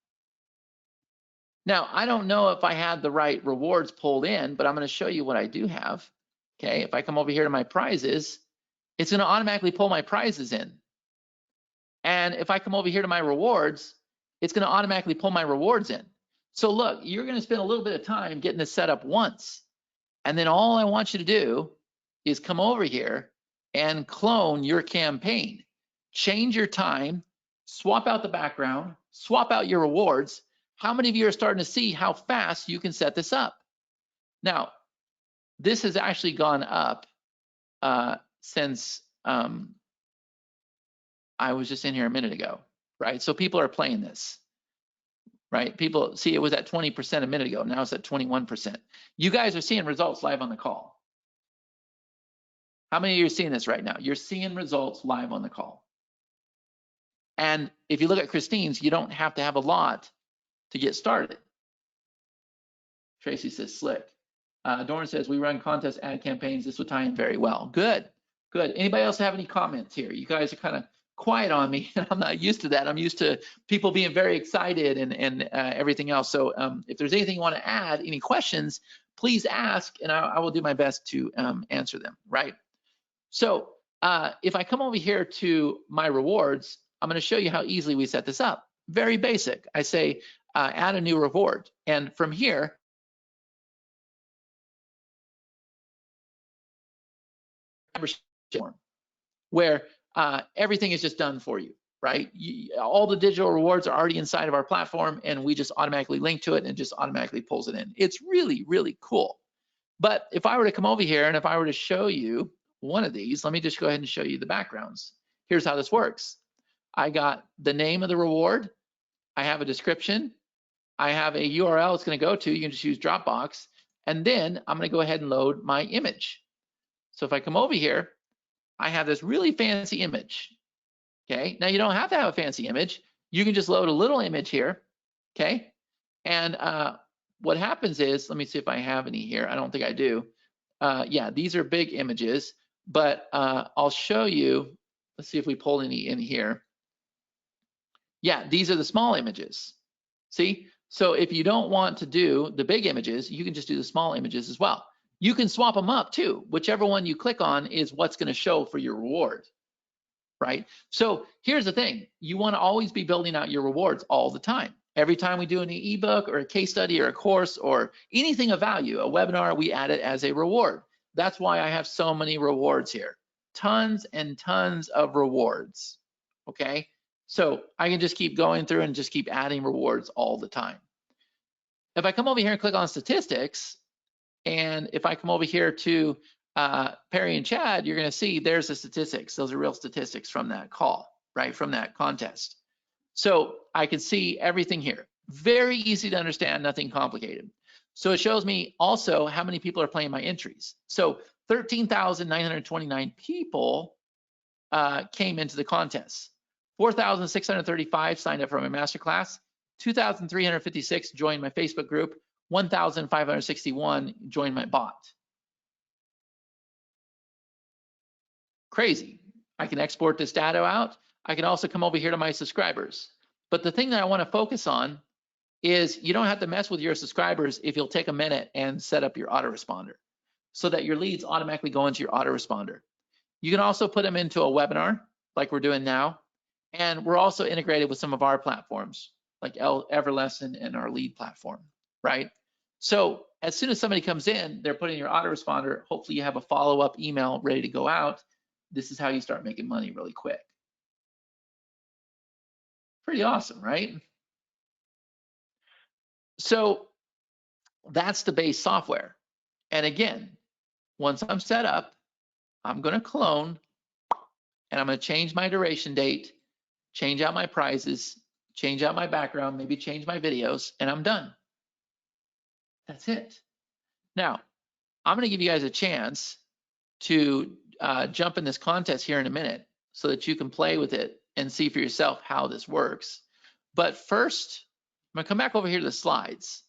[SPEAKER 1] Now, I don't know if I had the right rewards pulled in, but I'm going to show you what I do have. Okay, if I come over here to my prizes, it's going to automatically pull my prizes in. And if I come over here to my rewards, it's going to automatically pull my rewards in. So look, you're going to spend a little bit of time getting this set up once. And then all I want you to do is come over here and clone your campaign. Change your time, swap out the background, swap out your rewards. How many of you are starting to see how fast you can set this up? Now, this has actually gone up since I was just in here a minute ago, right? So people are playing this, right? People see it was at 20% a minute ago. Now it's at 21%. You guys are seeing results live on the call. How many of you are seeing this right now? You're seeing results live on the call. And if you look at Christine's, you don't have to have a lot to get started. Tracy says slick. Doran says we run contest ad campaigns. This would tie in very well. Good, good. Anybody else have any comments here? You guys are kind of quiet on me. I'm not used to that. I'm used to people being very excited and everything else. So if there's anything you want to add, any questions, please ask, and I will do my best to answer them, right? So if I come over here to my rewards, I'm going to show you how easily we set this up. Very basic. I say add a new reward, and from here, where everything is just done for you, right? All the digital rewards are already inside of our platform, and we just automatically link to it and it just automatically pulls it in. It's really, really cool. But if I were to come over here and if I were to show you one of these, let me just go ahead and show you the backgrounds. Here's how this works. I got the name of the reward. I have a description. I have a URL it's going to go to. You can just use Dropbox. And then I'm going to go ahead and load my image. So if I come over here, I have this really fancy image. Okay, now you don't have to have a fancy image. You can just load a little image here. Okay, and what happens is, let me see if I have any here. I don't think I do. Yeah, these are big images, but I'll show you. Let's see if we pull any in here. Yeah, these are the small images. See, so if you don't want to do the big images, you can just do the small images as well. You can swap them up too. Whichever one you click on is what's going to show for your reward, right? So here's the thing. You want to always be building out your rewards all the time. Every time we do an ebook or a case study or a course or anything of value, a webinar, we add it as a reward. That's why I have so many rewards here. Tons and tons of rewards, okay? So I can just keep going through and just keep adding rewards all the time. If I come over here and click on statistics, and if I come over here to Perry and Chad, you're going to see there's the statistics. Those are real statistics from that call, right? From that contest. So I can see everything here. Very easy to understand, nothing complicated. So it shows me also how many people are playing my entries. So 13,929 people came into the contest. 4,635 signed up for my masterclass. 2,356 joined my Facebook group. 1,561 joined my bot. Crazy. I can export this data out. I can also come over here to my subscribers. But the thing that I want to focus on is you don't have to mess with your subscribers if you'll take a minute and set up your autoresponder so that your leads automatically go into your autoresponder. You can also put them into a webinar like we're doing now. And we're also integrated with some of our platforms like Everlesson and our lead platform, right? So as soon as somebody comes in, they're putting your autoresponder. Hopefully you have a follow-up email ready to go out. This is how you start making money really quick. Pretty awesome, right? So that's the base software. And again, once I'm set up, I'm going to clone and I'm going to change my duration date, change out my prizes, change out my background, maybe change my videos, and I'm done. That's it. Now, I'm going to give you guys a chance to jump in this contest here in a minute so that you can play with it and see for yourself how this works. But first, I'm going to come back over here to the slides,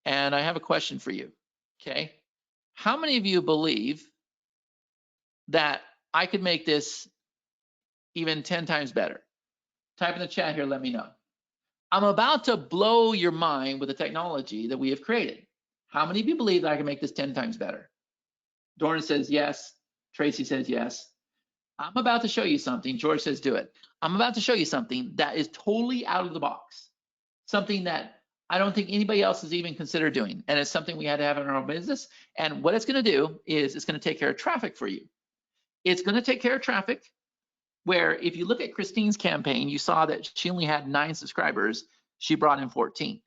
[SPEAKER 1] and I have a question for you, okay? How many of you believe that I could make this even 10 times better? Type in the chat here, let me know. I'm about to blow your mind with the technology that we have created. How many of you believe that I can make this 10 times better? Dorn says yes. Tracy says yes. I'm about to show you something. George says do it. I'm about to show you something that is totally out of the box. Something that I don't think anybody else has even considered doing. And it's something we had to have in our own business. And what it's going to do is it's going to take care of traffic for you. It's going to take care of traffic where if you look at Christine's campaign, you saw that she only had 9 subscribers. She brought in 14.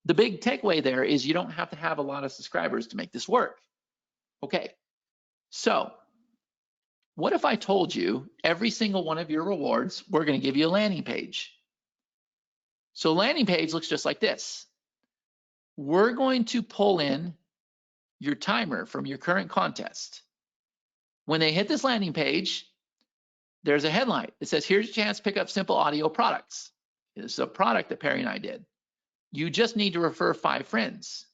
[SPEAKER 1] The big takeaway there is you don't have to have a lot of subscribers to make this work. Okay, so what if I told you every single one of your rewards, we're going to give you a landing page. So landing page looks just like this. We're going to pull in your timer from your current contest. When they hit this landing page, there's a headline. It says, here's your chance to pick up simple audio products. This is a product that Perry and I did. You just need to refer 5 friends.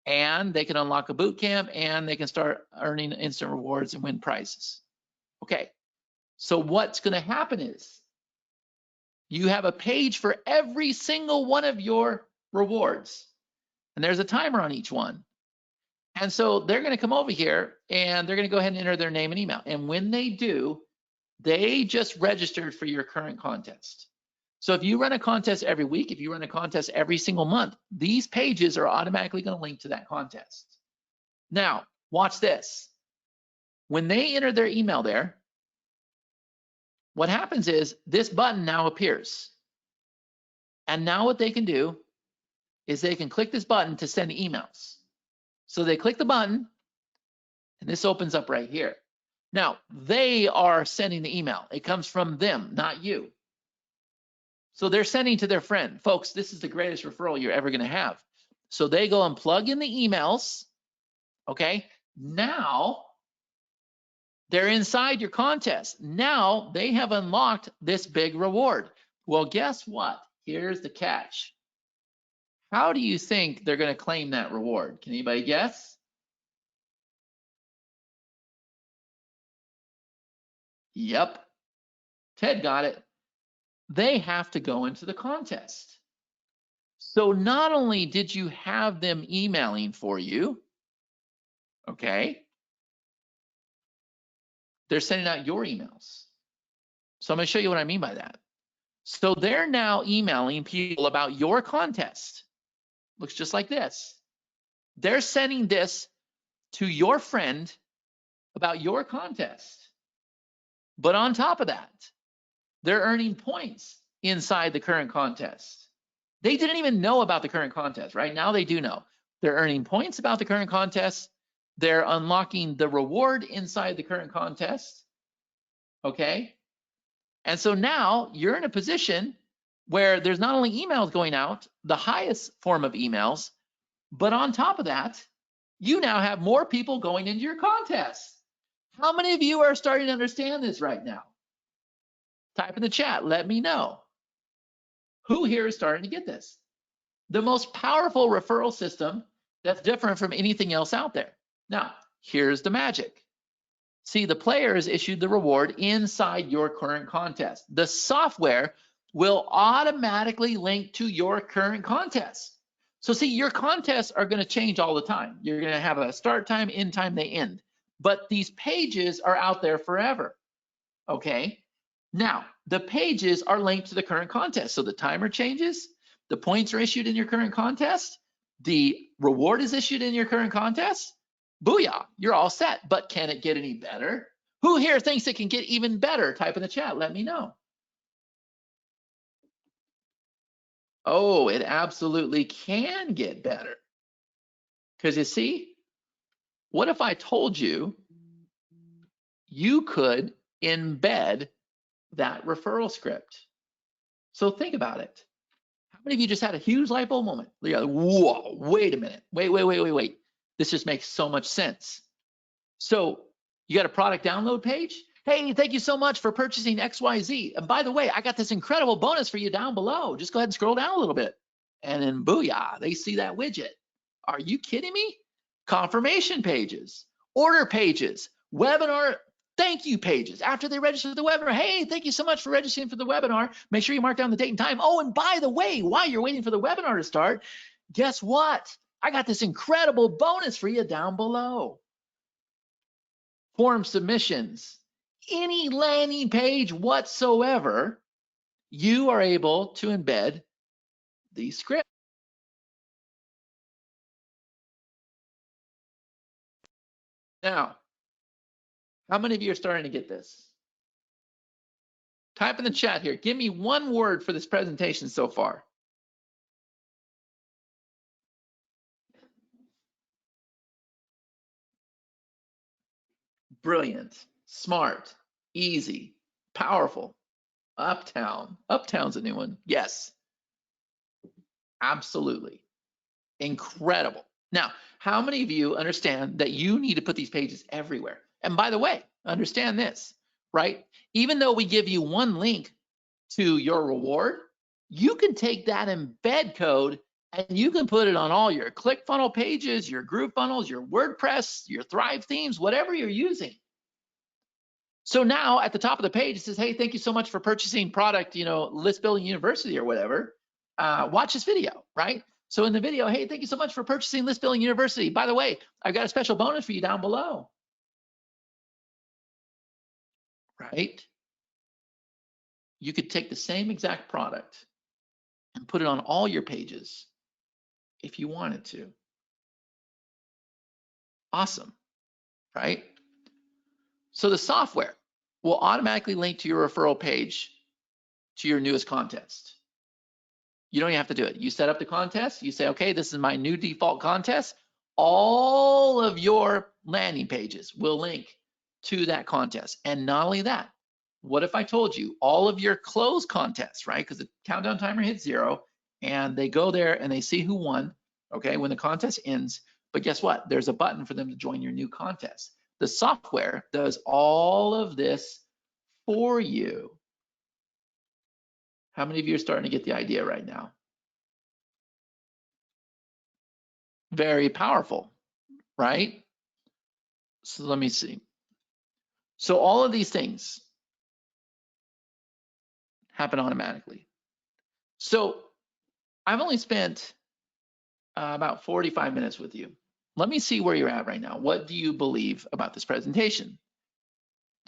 [SPEAKER 1] And they can unlock a boot camp and they can start earning instant rewards and win prizes. Okay, so what's going to happen is you have a page for every single one of your rewards. And there's a timer on each one. And so they're going to come over here and they're going to go ahead and enter their name and email. And when they do, they just registered for your current contest. So if you run a contest every week, if you run a contest every single month, these pages are automatically going to link to that contest. Now, watch this. When they enter their email there, what happens is this button now appears. And now what they can do is they can click this button to send emails. So they click the button and this opens up right here. Now, they are sending the email. It comes from them, not you. So they're sending to their friend, folks, this is the greatest referral you're ever going to have. So they go and plug in the emails. Okay. Now they're inside your contest. Now they have unlocked this big reward. Well, guess what? Here's the catch. How do you think they're going to claim that reward? Can anybody guess? Yep. Ted got it. They have to go into the contest. So not only did you have them emailing for you, okay? They're sending out your emails. So I'm gonna show you what I mean by that. So they're now emailing people about your contest. Looks just like this. They're sending this to your friend about your contest. But on top of that, they're earning points inside the current contest. They didn't even know about the current contest. Right now they do know. They're earning points about the current contest. They're unlocking the reward inside the current contest. Okay? And so now you're in a position where there's not only emails going out, the highest form of emails, but on top of that, you now have more people going into your contest. How many of you are starting to understand this right now? Type in the chat, let me know. Who here is starting to get this? The most powerful referral system that's different from anything else out there. Now, here's the magic. See, the player is issued the reward inside your current contest. The software will automatically link to your current contest. So see, your contests are going to change all the time. You're going to have a start time, end time, they end. But these pages are out there forever. Okay? Now, the pages are linked to the current contest. So the timer changes, the points are issued in your current contest, the reward is issued in your current contest. Booyah, you're all set. But can it get any better? Who here thinks it can get even better? Type in the chat, let me know. Oh, it absolutely can get better. Because you see, what if I told you you could embed that referral script? So think about it. How many of you just had a huge light bulb moment? You're like, whoa, wait a minute. Wait. This just makes so much sense. So you got a product download page? Hey, thank you so much for purchasing XYZ. And by the way, I got this incredible bonus for you down below. Just go ahead and scroll down a little bit. And then booyah, they see that widget. Are you kidding me? Confirmation pages, order pages, webinar thank you pages after they register the webinar. Hey, thank you so much for registering for the webinar. Make sure you mark down the date and time. Oh, and by the way, while you're waiting for the webinar to start, guess what? I got this incredible bonus for you down below. Form submissions, any landing page whatsoever, you are able to embed the script. Now, how many of you are starting to get this? Type in the chat here. Give me one word for this presentation so far. Brilliant, smart, easy, powerful, uptown. Uptown's a new one. Yes, absolutely. Incredible. Now, how many of you understand that you need to put these pages everywhere? And by the way, understand this, right? Even though we give you one link to your reward, you can take that embed code and you can put it on all your ClickFunnels pages, your GrooveFunnels, your WordPress, your Thrive themes, whatever you're using. So now at the top of the page, it says, hey, thank you so much for purchasing product, List Building University or whatever. Watch this video, right? So in the video, hey, thank you so much for purchasing List Building University. By the way, I've got a special bonus for you down below, right? You could take the same exact product and put it on all your pages if you wanted to. Awesome, right? So the software will automatically link to your referral page to your newest contest. You don't even have to do it. You set up the contest. You say, okay, this is my new default contest. All of your landing pages will link to that contest. And not only that, what if I told you all of your closed contests, right? Because the countdown timer hits 0 and they go there and they see who won, okay, when the contest ends. But guess what? There's a button for them to join your new contest. The software does all of this for you. How many of you are starting to get the idea right now? Very powerful, right? So let me see. So all of these things happen automatically. So I've only spent about 45 minutes with you. let me see where you're at right now. What do you believe about this presentation?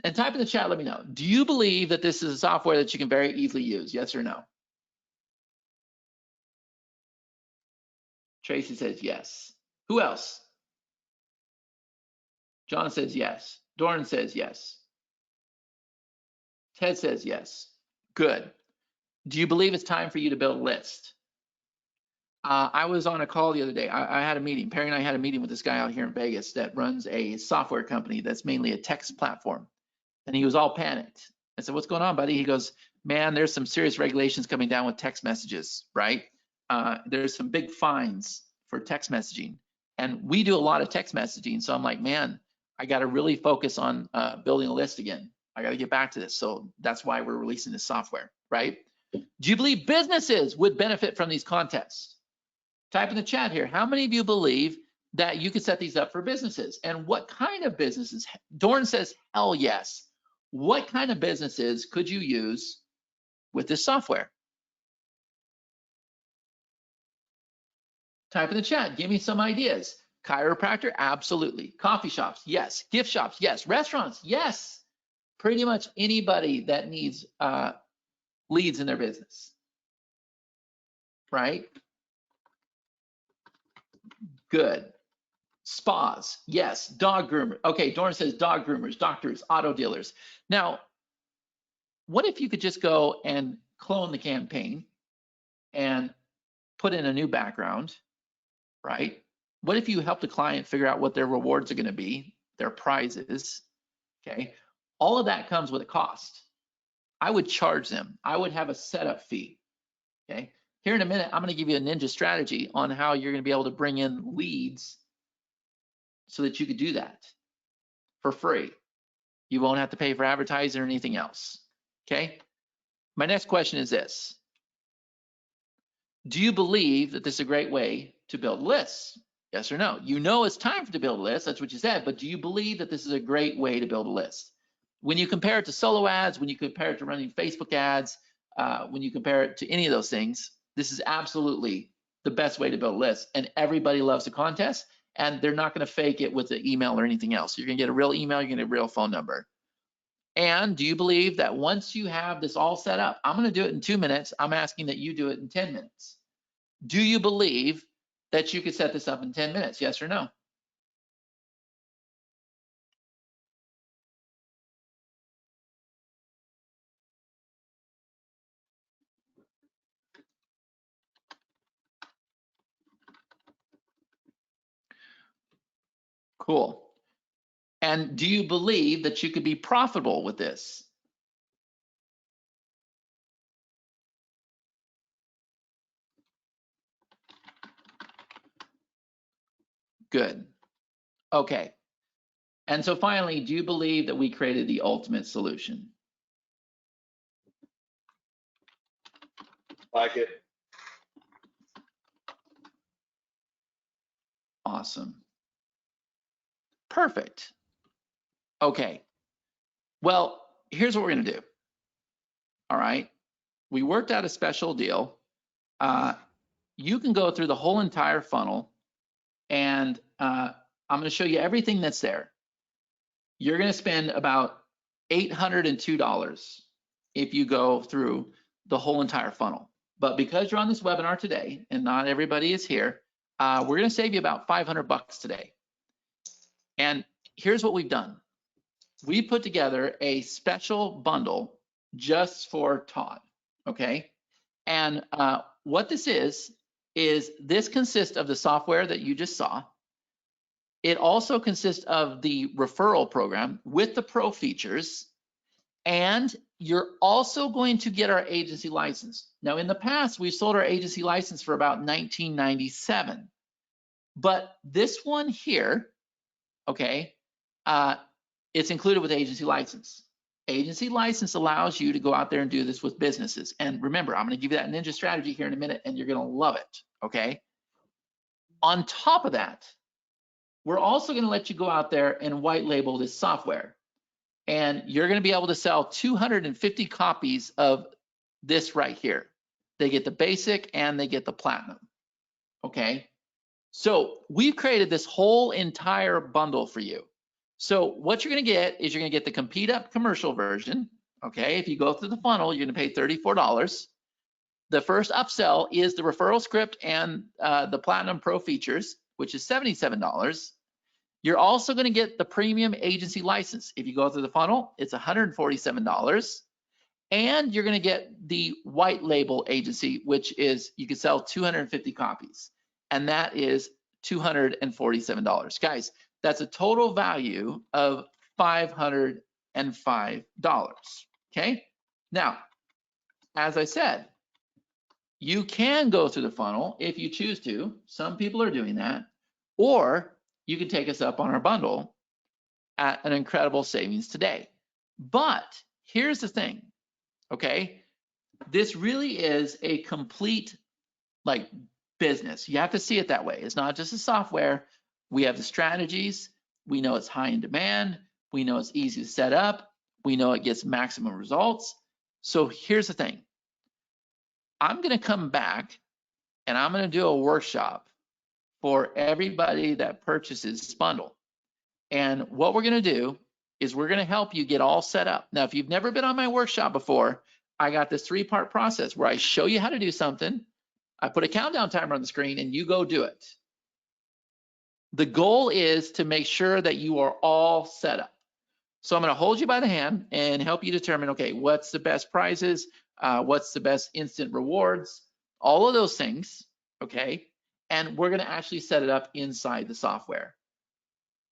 [SPEAKER 1] And type in the chat, let me know. Do you believe that this is a software that you can very easily use? Yes or no? Tracy says yes. Who else? John says yes. Doran says yes. Ted says yes. Good. Do you believe it's time for you to build a list? I was on a call the other day. I had a meeting. Perry and I had a meeting with this guy out here in Vegas that runs a software company that's mainly a text platform. And he was all panicked. I said, what's going on, buddy? He goes, man, there's some serious regulations coming down with text messages, right? There's some big fines for text messaging. And we do a lot of text messaging. So I'm like, man, I got to really focus on building a list again. I got to get back to this. So that's why we're releasing this software, right? Do you believe businesses would benefit from these contests? Type in the chat here. How many of you believe that you could set these up for businesses? And what kind of businesses? Dorn says, hell yes. What kind of businesses could you use with this software? Type in the chat. Give me some ideas. Chiropractor, absolutely. Coffee shops, yes. Gift shops, yes. Restaurants, yes. Pretty much anybody that needs leads in their business, right? Good. Spas, yes. Dog groomer. Okay, Dorn says dog groomers, doctors, auto dealers. Now, what if you could just go and clone the campaign and put in a new background, right? What if you help the client figure out what their rewards are going to be, their prizes, okay? All of that comes with a cost. I would charge them. I would have a setup fee, okay? Here in a minute, I'm going to give you a ninja strategy on how you're going to be able to bring in leads so that you could do that for free. You won't have to pay for advertising or anything else, okay? My next question is this. Do you believe that this is a great way to build lists? Yes or no? You know it's time to build a list, that's what you said, but do you believe that this is a great way to build a list? When you compare it to solo ads, when you compare it to running Facebook ads, when you compare it to any of those things, this is absolutely the best way to build a list. And everybody loves a contest, and they're not going to fake it with an email or anything else. You're going to get a real email, you're going to get a real phone number. And do you believe that once you have this all set up, I'm going to do it in 2 minutes, I'm asking that you do it in 10 minutes. Do you believe that you could set this up in 10 minutes? Yes or no? Cool. And do you believe that you could be profitable with this? Good. Okay. And so finally, do you believe that we created the ultimate solution?
[SPEAKER 2] Like it.
[SPEAKER 1] Awesome. Perfect. Okay. Well, here's what we're going to do. All right. We worked out a special deal. You can go through the whole entire funnel, and I'm going to show you everything that's there. You're going to spend about $802 if you go through the whole entire funnel. But because you're on this webinar today and not everybody is here, we're going to save you about $500 today. And here's what we've done. We put together a special bundle just for Todd, okay? And what this is this consists of the software that you just saw. It also consists of the referral program with the pro features, and you're also going to get our agency license. Now, in the past, we sold our agency license for about $19.97, but this one here, okay, it's included with agency license. Agency license allows you to go out there and do this with businesses. And remember, I'm going to give you that ninja strategy here in a minute, and you're going to love it, okay? On top of that, we're also going to let you go out there and white label this software. And you're going to be able to sell 250 copies of this right here. They get the basic and they get the platinum, okay? So we've created this whole entire bundle for you. So what you're going to get is you're going to get the Compete Up commercial version. Okay, if you go through the funnel, you're going to pay $34. The first upsell is the referral script and the Platinum Pro features, which is $77. You're also going to get the premium agency license. If you go through the funnel, it's $147. And you're going to get the white label agency, which is you can sell 250 copies. And that is $247. Guys, that's a total value of $505. Okay. Now, as I said, you can go through the funnel if you choose to. Some people are doing that. Or you can take us up on our bundle at an incredible savings today. But here's the thing, okay? This really is a complete like business. You have to see it that way. It's not just a software. We have the strategies. We know it's high in demand. We know it's easy to set up. We know it gets maximum results. So here's the thing. I'm going to come back and I'm going to do a workshop for everybody that purchases this bundle. And what we're going to do is we're going to help you get all set up. Now, if you've never been on my workshop before, I got this 3-part process where I show you how to do something. I put a countdown timer on the screen and you go do it. The goal is to make sure that you are all set up. So I'm going to hold you by the hand and help you determine, okay, what's the best prizes? What's the best instant rewards? All of those things, okay? And we're going to actually set it up inside the software.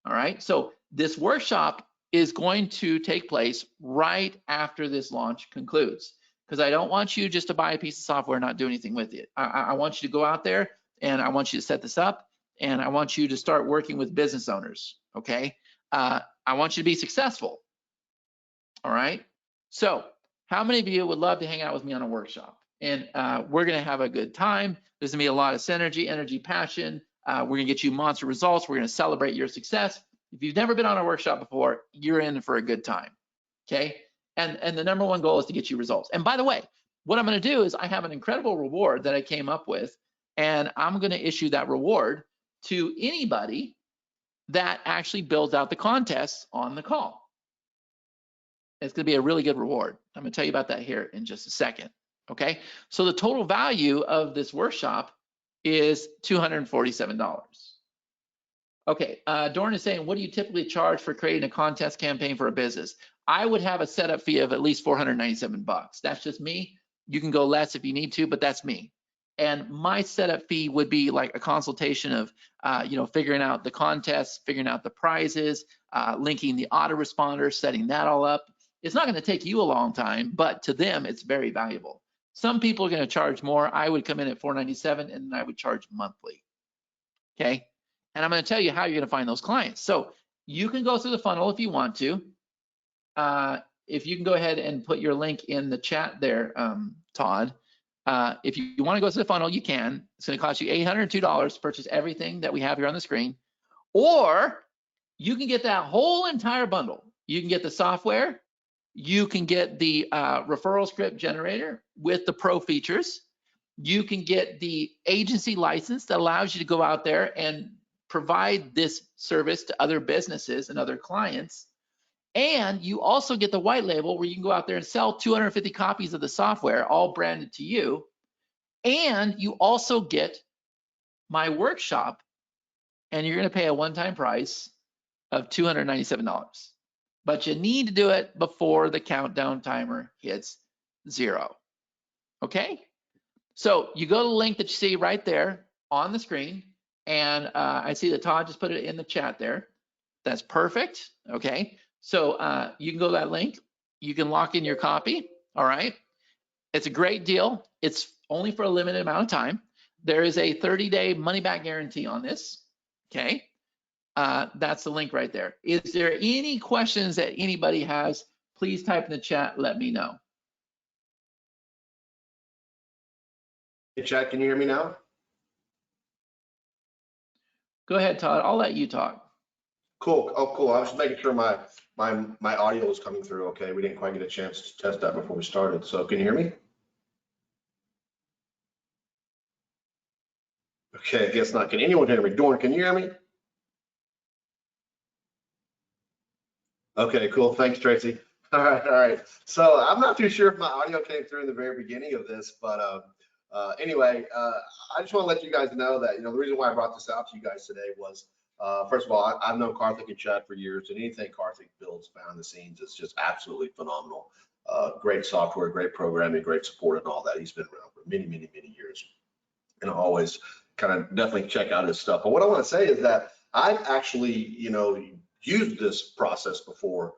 [SPEAKER 1] All right, so this workshop is going to take place right after this launch concludes, because I don't want you just to buy a piece of software and not do anything with it. I want you to go out there and I want you to set this up and I want you to start working with business owners, okay? I want you to be successful, all right? So how many of you would love to hang out with me on a workshop? And we're gonna have a good time. There's gonna be a lot of synergy, energy, passion. We're gonna get you monster results. We're gonna celebrate your success. If you've never been on a workshop before, you're in for a good time, okay? And the number one goal is to get you results. And by the way, what I'm gonna do is I have an incredible reward that I came up with, and I'm gonna issue that reward to anybody that actually builds out the contest on the call. It's gonna be a really good reward. I'm gonna tell you about that here in just a second, okay? So the total value of this workshop is $247. Okay, Dorn is saying, what do you typically charge for creating a contest campaign for a business? I would have a setup fee of at least $497. That's just me. You can go less if you need to, but that's me. And my setup fee would be like a consultation of, figuring out the contest, figuring out the prizes, linking the autoresponder, setting that all up. It's not going to take you a long time, but to them, it's very valuable. Some people are going to charge more. I would come in at $497 and I would charge monthly. Okay. And I'm going to tell you how you're going to find those clients. So you can go through the funnel if you want to. If you can go ahead and put your link in the chat there, Todd. If you want to go through the funnel, you can. It's going to cost you $802 to purchase everything that we have here on the screen. Or you can get that whole entire bundle. You can get the software. You can get the referral script generator with the pro features. You can get the agency license that allows you to go out there and provide this service to other businesses and other clients. And you also get the white label where you can go out there and sell 250 copies of the software, all branded to you. And you also get my workshop, and you're going to pay a one-time price of $297. But you need to do it before the countdown timer hits 0. Okay? So you go to the link that you see right there on the screen, and I see that Todd just put it in the chat there. That's perfect. Okay. So you can go to that link. You can lock in your copy. All right. It's a great deal. It's only for a limited amount of time. There is a 30-day money-back guarantee on this. Okay. That's the link right there. Is there any questions that anybody has? Please type in the chat. Let me know.
[SPEAKER 2] Hey, Chad, can you hear me now?
[SPEAKER 1] Go ahead, Todd. I'll let you talk.
[SPEAKER 2] Cool. Oh, cool. I was just making sure my audio was coming through. Okay, we didn't quite get a chance to test that before we started. So can you hear me? Okay, I guess not. Can anyone hear me? Dorn, can you hear me? Okay, cool. Thanks, Tracy. All right, all right. So I'm not too sure if my audio came through in the very beginning of this, but anyway, I just want to let you guys know that, the reason why I brought this out to you guys today was, first of all, I've known Karthik and Chad for years, and anything Karthik builds behind the scenes is just absolutely phenomenal. Great software, great programming, great support, and all that. He's been around for many, many, many years, and I always kind of definitely check out his stuff. But what I want to say is that I've actually, used this process before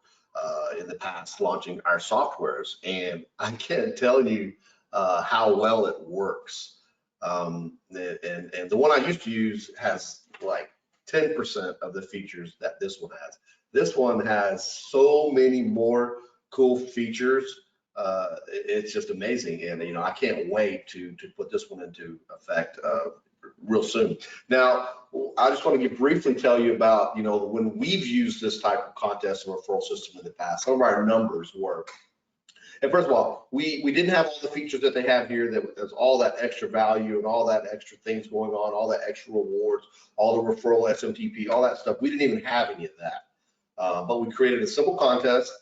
[SPEAKER 2] in the past, launching our softwares, and I can't tell you how well it works. And the one I used to use has like 10% of the features that this one has. This one has so many more cool features. It's just amazing, and I can't wait to put this one into effect real soon. Now, I just want to briefly tell you about, when we've used this type of contest and referral system in the past, some of our numbers were. And first of all, we didn't have all the features that they have here. There's all that extra value and all that extra things going on, all that extra rewards, all the referral SMTP, all that stuff. We didn't even have any of that. But we created a simple contest.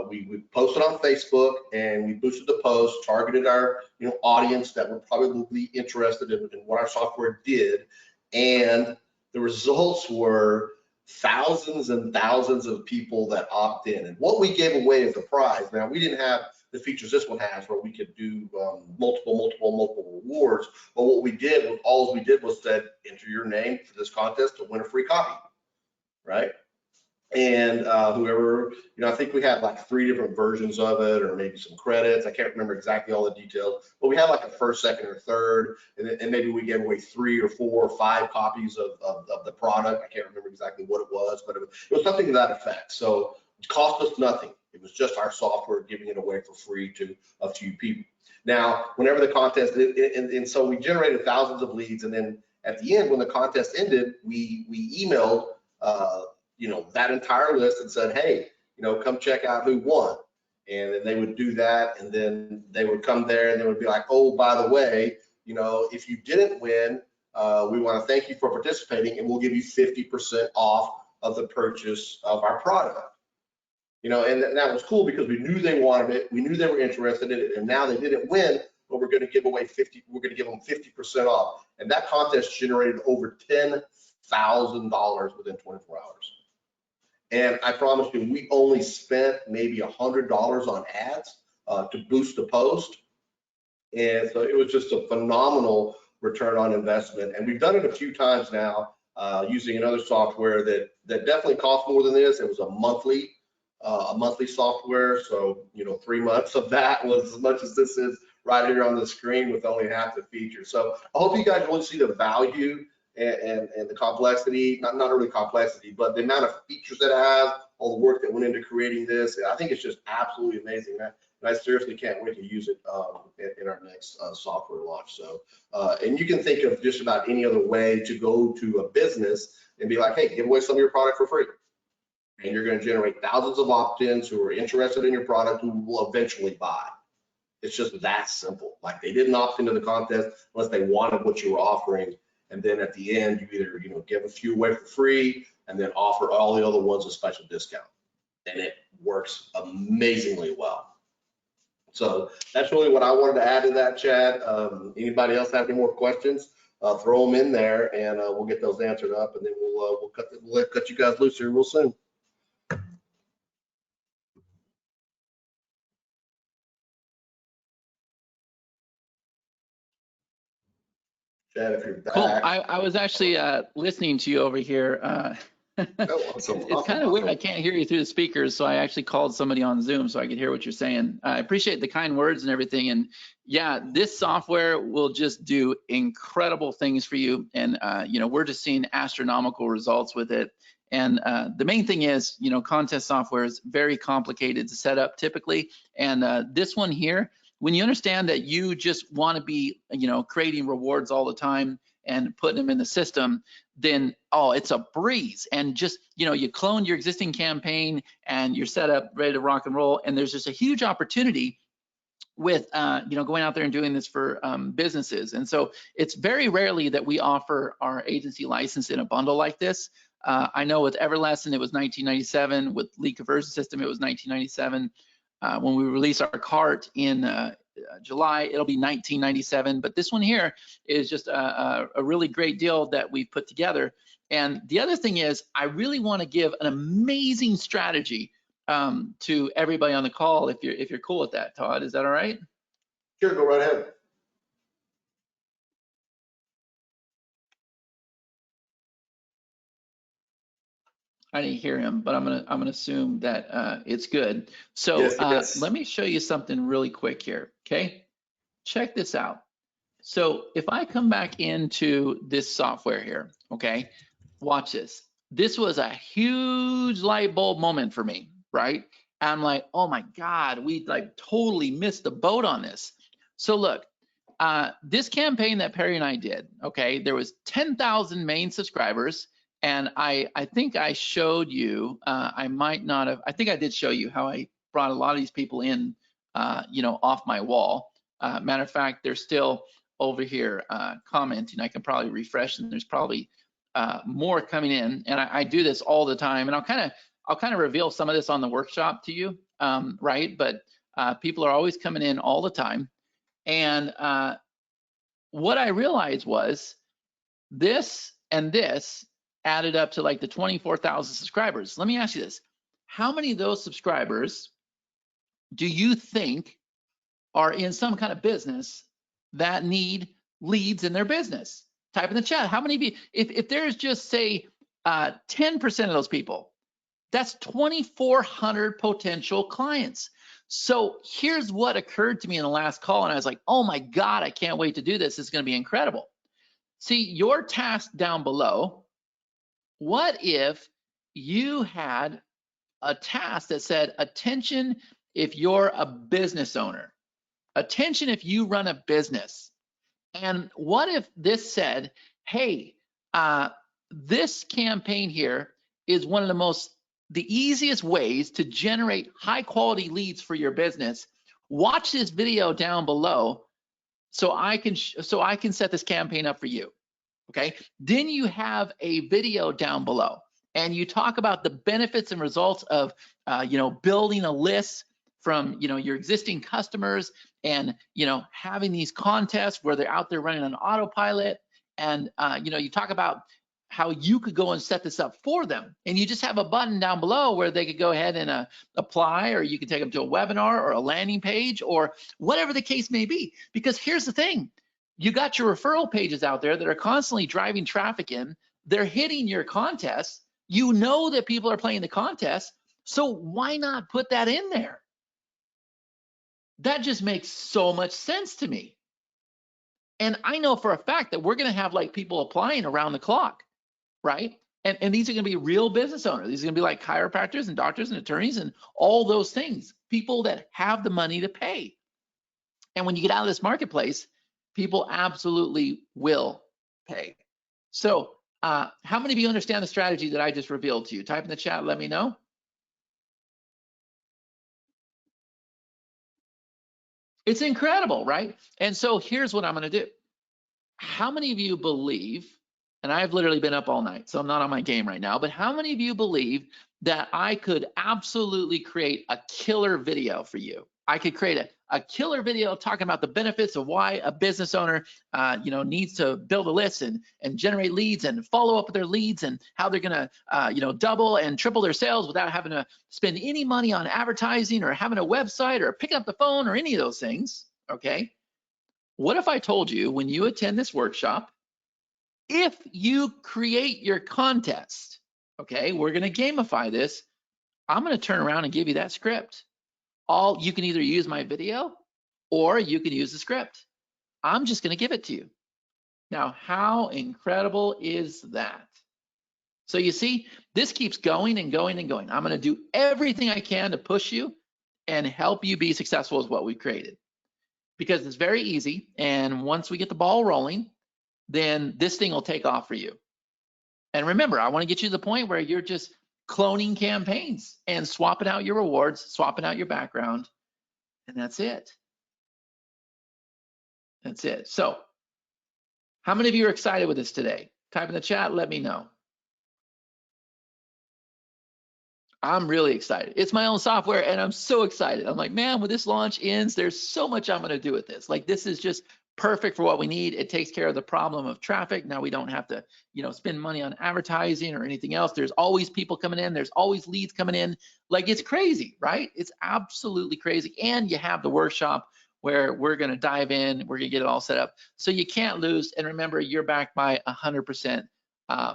[SPEAKER 2] We posted on Facebook, and we boosted the post, targeted our audience that were probably interested in what our software did, and the results were thousands and thousands of people that opt in. And what we gave away as a prize, now we didn't have the features this one has where we could do multiple rewards, but what we did was, all we did was said, enter your name for this contest to win a free copy, right? And whoever, I think we had like 3 different versions of it, or maybe some credits. I can't remember exactly all the details, but we had like a first, second, or third, and maybe we gave away 3 or 4 or 5 copies of the product. I can't remember exactly what it was, but it was something to that effect. So it cost us nothing. It was just our software giving it away for free to a few people. Now, whenever the contest, and so we generated thousands of leads, and then at the end, when the contest ended, we emailed that entire list and said, hey, come check out who won. And then they would do that, and then they would come there and they would be like, oh, by the way, if you didn't win, we want to thank you for participating, and we'll give you 50% off of the purchase of our product. And that was cool because we knew they wanted it, we knew they were interested in it, and now they didn't win, but we're going to give away we're going to give them 50% off. And that contest generated over $10,000 within 24 hours. And I promise you, we only spent maybe $100 on ads to boost the post. And so it was just a phenomenal return on investment. And we've done it a few times now using another software that definitely cost more than this. It was a monthly software. So, 3 months of that was as much as this is right here on the screen with only half the features. So I hope you guys really see the value and the complexity, not really complexity, but the amount of features that I have, all the work that went into creating this. I think it's just absolutely amazing. And I seriously can't wait to use it in our next software launch. So, and you can think of just about any other way to go to a business and be like, hey, give away some of your product for free. And you're going to generate thousands of opt-ins who are interested in your product, who will eventually buy. It's just that simple. Like, they didn't opt into the contest unless they wanted what you were offering. And then at the end, you either give a few away for free and then offer all the other ones a special discount. And it works amazingly well. So that's really what I wanted to add to that, Chad. Anybody else have any more questions? Throw them in there, and we'll get those answered up, and then we'll cut you guys loose here real soon. Chad, if you're back.
[SPEAKER 1] Cool. I was actually listening to you over here. It's kind of weird. I can't hear you through the speakers, so I actually called somebody on Zoom so I could hear what you're saying. I appreciate the kind words and everything. And yeah, this software will just do incredible things for you. And we're just seeing astronomical results with it. And the main thing is, contest software is very complicated to set up typically. And this one here, when you understand that you just want to be, creating rewards all the time and putting them in the system, then, it's a breeze. And just, you clone your existing campaign and you're set up, ready to rock and roll. And there's just a huge opportunity with going out there and doing this for businesses. And so it's very rarely that we offer our agency license in a bundle like this. I know with Everlesson it was 1997, with Lead Conversion System it was 1997. When we release our cart in July, it'll be 1997. But this one here is just a really great deal that we've put together. And the other thing is, I really want to give an amazing strategy to everybody on the call. If you're cool with that, Todd, is that all right?
[SPEAKER 2] Sure, go right ahead.
[SPEAKER 1] I didn't hear him, but I'm gonna assume that it's good. So
[SPEAKER 2] Yes.
[SPEAKER 1] let me show you something really quick here. Okay, check this out. So if I come back into this software here, okay, watch this. This was a huge light bulb moment for me, right? I'm like, oh my God, we like totally missed the boat on this. So look, this campaign that Perry and I did, okay, there was 10,000 main subscribers, and I think I showed you, I might not have, I think I did show you how I brought a lot of these people in, off my wall. Matter of fact, they're still over here commenting. I can probably refresh, and there's probably more coming in. And I do this all the time, and I'll kind of reveal some of this on the workshop to you, right? But people are always coming in all the time. And what I realized was this and this added up to like the 24,000 subscribers. Let me ask you this. How many of those subscribers do you think are in some kind of business that need leads in their business? Type in the chat. How many of you, if there's just say 10% of those people, that's 2,400 potential clients. So here's what occurred to me in the last call, and I was like, oh my God, I can't wait to do this. It's going to be incredible. See, your task down below, what if you had a task that said, attention if you're a business owner, attention if you run a business. And what if this said, hey, this campaign here is one of the easiest ways to generate high quality leads for your business. Watch this video down below so I can set this campaign up for you. Okay, then you have a video down below and you talk about the benefits and results of building a list from your existing customers, and having these contests where they're out there running on autopilot, and you talk about how you could go and set this up for them, and you just have a button down below where they could go ahead and apply, or you can take them to a webinar or a landing page or whatever the case may be. Because here's the thing, you got your referral pages out there that are constantly driving traffic in, they're hitting your contests, you know that people are playing the contest, so why not put that in there? That just makes so much sense to me. And I know for a fact that we're going to have like people applying around the clock, right? And these are going to be real business owners. These are going to be like chiropractors and doctors and attorneys and all those things, people that have the money to pay. And when you get out of this marketplace, people absolutely will pay. So how many of you understand the strategy that I just revealed to you? Type in the chat, let me know. It's incredible, right? And so here's what I'm going to do. How many of you believe, and I've literally been up all night, so I'm not on my game right now, but how many of you believe that I could absolutely create a killer video for you? I could create a killer video talking about the benefits of why a business owner needs to build a list and generate leads and follow up with their leads, and how they're going to double and triple their sales without having to spend any money on advertising or having a website or picking up the phone or any of those things. Okay, what if I told you, when you attend this workshop, if you create your contest, okay, we're going to gamify this, I'm going to turn around and give you that script. You can either use my video or you can use the script. I'm just going to give it to you. Now, how incredible is that? So you see, this keeps going and going and going. I'm going to do everything I can to push you and help you be successful with what we've created, because it's very easy. And once we get the ball rolling, then this thing will take off for you. And remember, I want to get you to the point where you're just cloning campaigns and swapping out your rewards, swapping out your background, and that's it. That's it. So how many of you are excited with this today? Type in the chat, let me know. I'm really excited. It's my own software and I'm so excited. I'm like, man, when this launch ends, there's so much I'm going to do with this. Like, this is just perfect for what we need. It takes care of the problem of traffic. Now we don't have to, spend money on advertising or anything else. There's always people coming in. There's always leads coming in. Like, it's crazy, right? It's absolutely crazy. And you have the workshop where we're going to dive in. We're going to get it all set up. So you can't lose. And remember, you're backed by 100%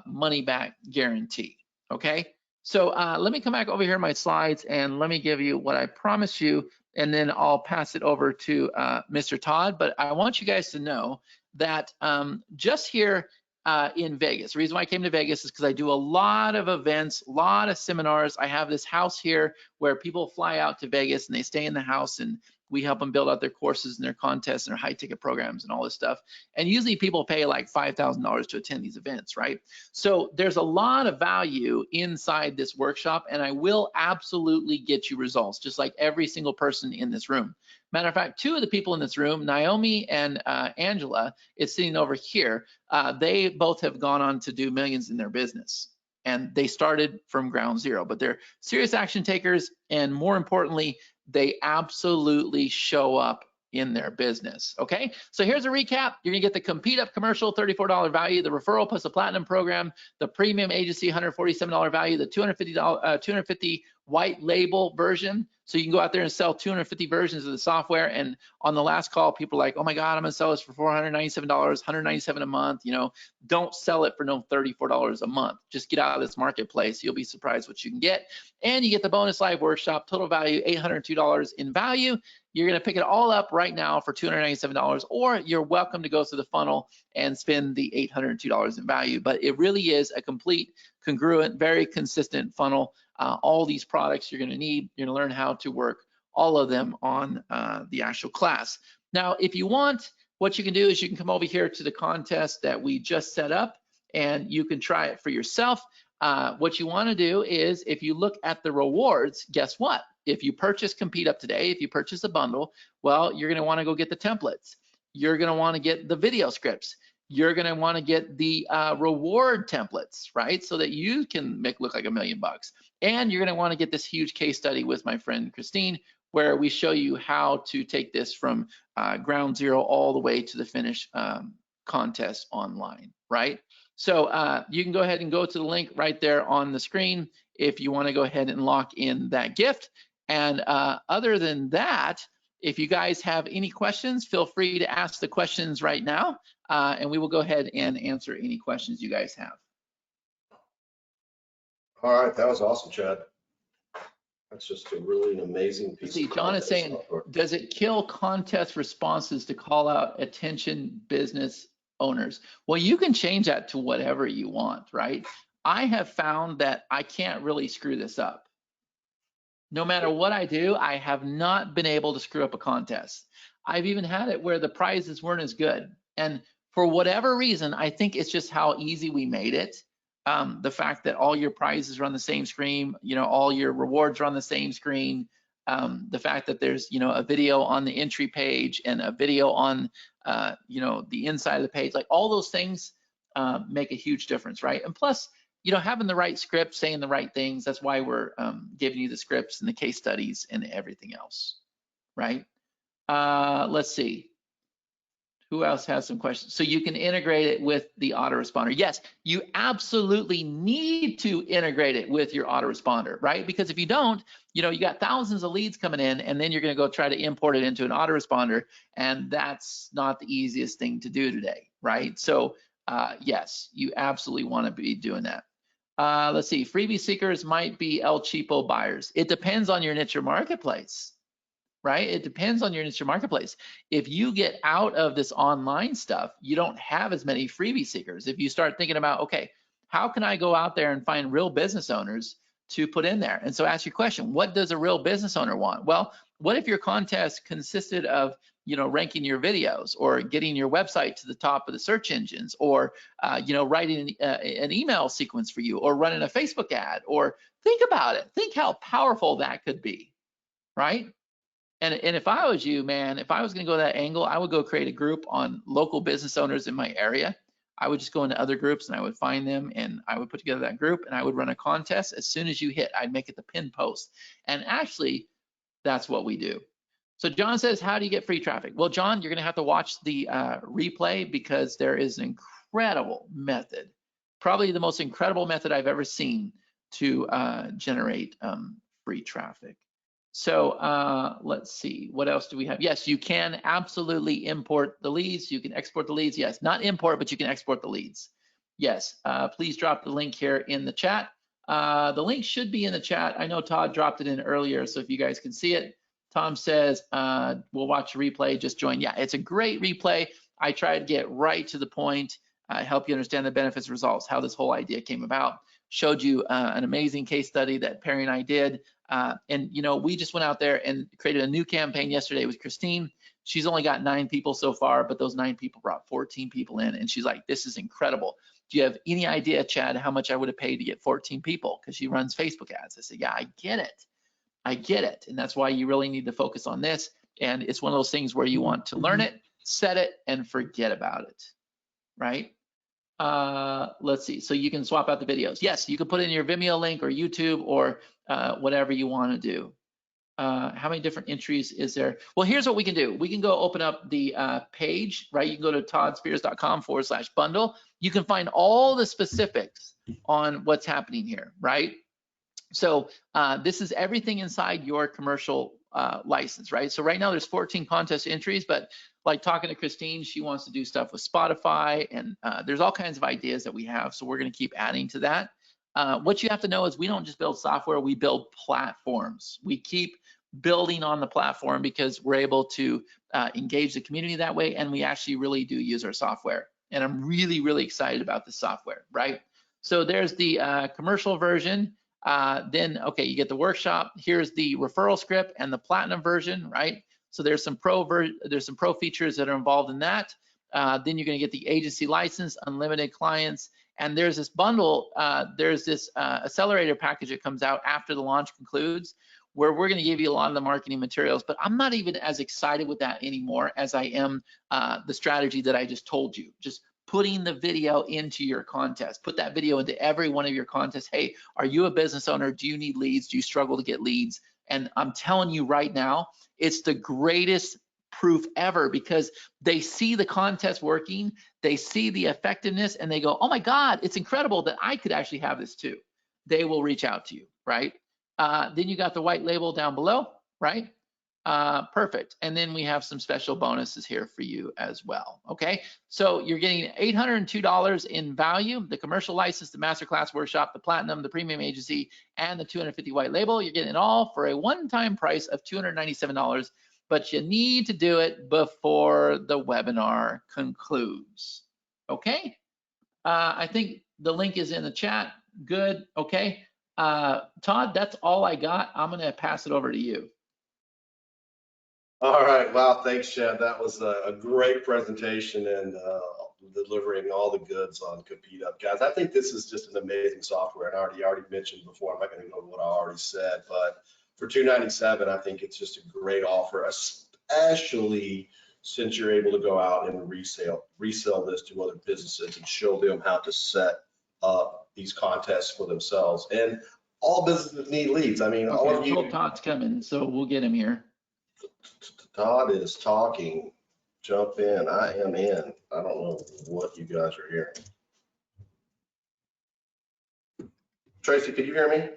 [SPEAKER 1] money back guarantee. Okay. So let me come back over here in my slides and let me give you what I promised you, and then I'll pass it over to Mr. Todd. But I want you guys to know that just here in Vegas, the reason why I came to Vegas is because I do a lot of events, a lot of seminars. I have this house here where people fly out to Vegas and they stay in the house, and we help them build out their courses and their contests and their high ticket programs and all this stuff. And usually people pay like $5,000 to attend these events, right? So there's a lot of value inside this workshop, and I will absolutely get you results, just like every single person in this room. Matter of fact, two of the people in this room, Naomi and Angela, is sitting over here. They both have gone on to do millions in their business. And they started from ground zero, but they're serious action takers. And more importantly, they absolutely show up in their business. Okay, so here's a recap. You're gonna get the Compete Up commercial, $34 value, the referral plus the platinum program, the premium agency, $147 value, the $250 white label version. So you can go out there and sell 250 versions of the software. And on the last call, people are like, oh my God, I'm gonna sell this for $497, $197 a month. Don't sell it for no $34 a month. Just get out of this marketplace. You'll be surprised what you can get. And you get the bonus live workshop, total value $802 in value. You're gonna pick it all up right now for $297, or you're welcome to go through the funnel and spend the $802 in value. But it really is a complete, congruent, very consistent funnel. All these products you're gonna need, you're gonna learn how to work all of them on the actual class. Now, if you want, what you can do is you can come over here to the contest that we just set up, and you can try it for yourself. What you wanna do is, if you look at the rewards, guess what? If you purchase Compete Up today, if you purchase a bundle, well, you're gonna wanna go get the templates. You're gonna wanna get the video scripts. You're gonna wanna get the reward templates, right? So that you can look like $1 million. And you're gonna wanna get this huge case study with my friend Christine, where we show you how to take this from ground zero all the way to the finish contest online, right? So you can go ahead and go to the link right there on the screen if you wanna go ahead and lock in that gift. And other than that, if you guys have any questions, feel free to ask the questions right now, and we will go ahead and answer any questions you guys have.
[SPEAKER 2] All right, that was awesome, Chad. That's just a really amazing piece.
[SPEAKER 1] See, John is saying, does it kill contest responses to call out attention business owners? Well, you can change that to whatever you want, right? I have found that I can't really screw this up. No matter what I do, I have not been able to screw up a contest. I've even had it where the prizes weren't as good. And for whatever reason, I think it's just how easy we made it. The fact that all your prizes are on the same screen, all your rewards are on the same screen. The fact that there's, a video on the entry page and a video on, the inside of the page, like all those things make a huge difference, right? And plus, having the right script, saying the right things, that's why we're giving you the scripts and the case studies and everything else, right? Let's see. Who else has some questions? So you can integrate it with the autoresponder. Yes, you absolutely need to integrate it with your autoresponder, right? Because if you don't, you got thousands of leads coming in, and then you're gonna go try to import it into an autoresponder, and that's not the easiest thing to do today, right? So yes, you absolutely wanna be doing that. Let's see, freebie seekers might be El Cheapo buyers. It depends on your niche or marketplace, right? It depends on your niche or marketplace. If you get out of this online stuff, you don't have as many freebie seekers. If you start thinking about, okay, how can I go out there and find real business owners to put in there? And so ask your question, what does a real business owner want? Well, what if your contest consisted of ranking your videos, or getting your website to the top of the search engines, or writing an email sequence for you, or running a Facebook ad? Or think about it. Think how powerful that could be, right? And if I was you, man, if I was going to go that angle, I would go create a group on local business owners in my area. I would just go into other groups and I would find them and I would put together that group and I would run a contest. As soon as you hit, I'd make it the pin post. And actually, that's what we do. So John says, how do you get free traffic? Well, John, you're going to have to watch the replay because there is an incredible method, probably the most incredible method I've ever seen to generate free traffic. So let's see, what else do we have? Yes, you can absolutely import the leads. You can export the leads. Yes, not import, but you can export the leads. Yes, please drop the link here in the chat. The link should be in the chat. I know Todd dropped it in earlier, so if you guys can see it. Tom says, we'll watch the replay, just join. Yeah, it's a great replay. I try to get right to the point, help you understand the benefits, results, how this whole idea came about. Showed you an amazing case study that Perry and I did. And you know, we just went out there and created a new campaign yesterday with Christine. She's only got 9 people so far, but those 9 people brought 14 people in. And she's like, this is incredible. Do you have any idea, Chad, how much I would have paid to get 14 people? Because she runs Facebook ads. I said, yeah, I get it. I get it. And that's why you really need to focus on this. And it's one of those things where you want to learn it, set it, and forget about it, right? Let's see. So you can swap out the videos. Yes, you can put in your Vimeo link or YouTube or whatever you want to do. How many different entries is there? Well, here's what we can do. We can go open up the page, right? You can go to toddspears.com/bundle. You can find all the specifics on what's happening here, right? So this is everything inside your commercial license, right? So right now there's 14 contest entries, but like talking to Christine, she wants to do stuff with Spotify, and there's all kinds of ideas that we have. So we're going to keep adding to that. What you have to know is we don't just build software, we build platforms. We keep building on the platform because we're able to engage the community that way, and we actually really do use our software. And I'm really, really excited about the software, right? So there's the commercial version. Then, okay, you get the workshop. Here's the referral script and the platinum version, right? So there's some pro features that are involved in that. Then you're going to get the agency license, unlimited clients, and there's this bundle. There's this accelerator package that comes out after the launch concludes, where we're going to give you a lot of the marketing materials. But I'm not even as excited with that anymore as I am the strategy that I just told you. Just putting the video into your contest. Put that video into every one of your contests. Hey, are you a business owner? Do you need leads? Do you struggle to get leads? And I'm telling you right now, it's the greatest proof ever, because they see the contest working, they see the effectiveness, and they go, oh my God, it's incredible that I could actually have this too. They will reach out to you, right? Then you got the white label down below, right? Perfect. And then we have some special bonuses here for you as well. Okay, so you're getting $802 in value: the commercial license, the masterclass workshop, the platinum, the premium agency, and the 250 white label. You're getting it all for a one-time price of $297, but you need to do it before the webinar concludes. Okay, I think the link is in the chat. Good. Okay, Todd, that's all I got. I'm going to pass it over to you.
[SPEAKER 2] All right. Wow. Thanks, Chad. That was a great presentation and delivering all the goods on Compete Up. Guys, I think this is just an amazing software. And I already mentioned before, I'm not going to go to what I already said, but for $297, I think it's just a great offer, especially since you're able to go out and resell this to other businesses and show them how to set up these contests for themselves. And all businesses need leads. I mean,
[SPEAKER 1] okay,
[SPEAKER 2] all of you.
[SPEAKER 1] Todd's coming, so we'll get him here.
[SPEAKER 2] Todd is talking. Jump in. I am in. I don't know what you guys are hearing. Tracy, can you hear me?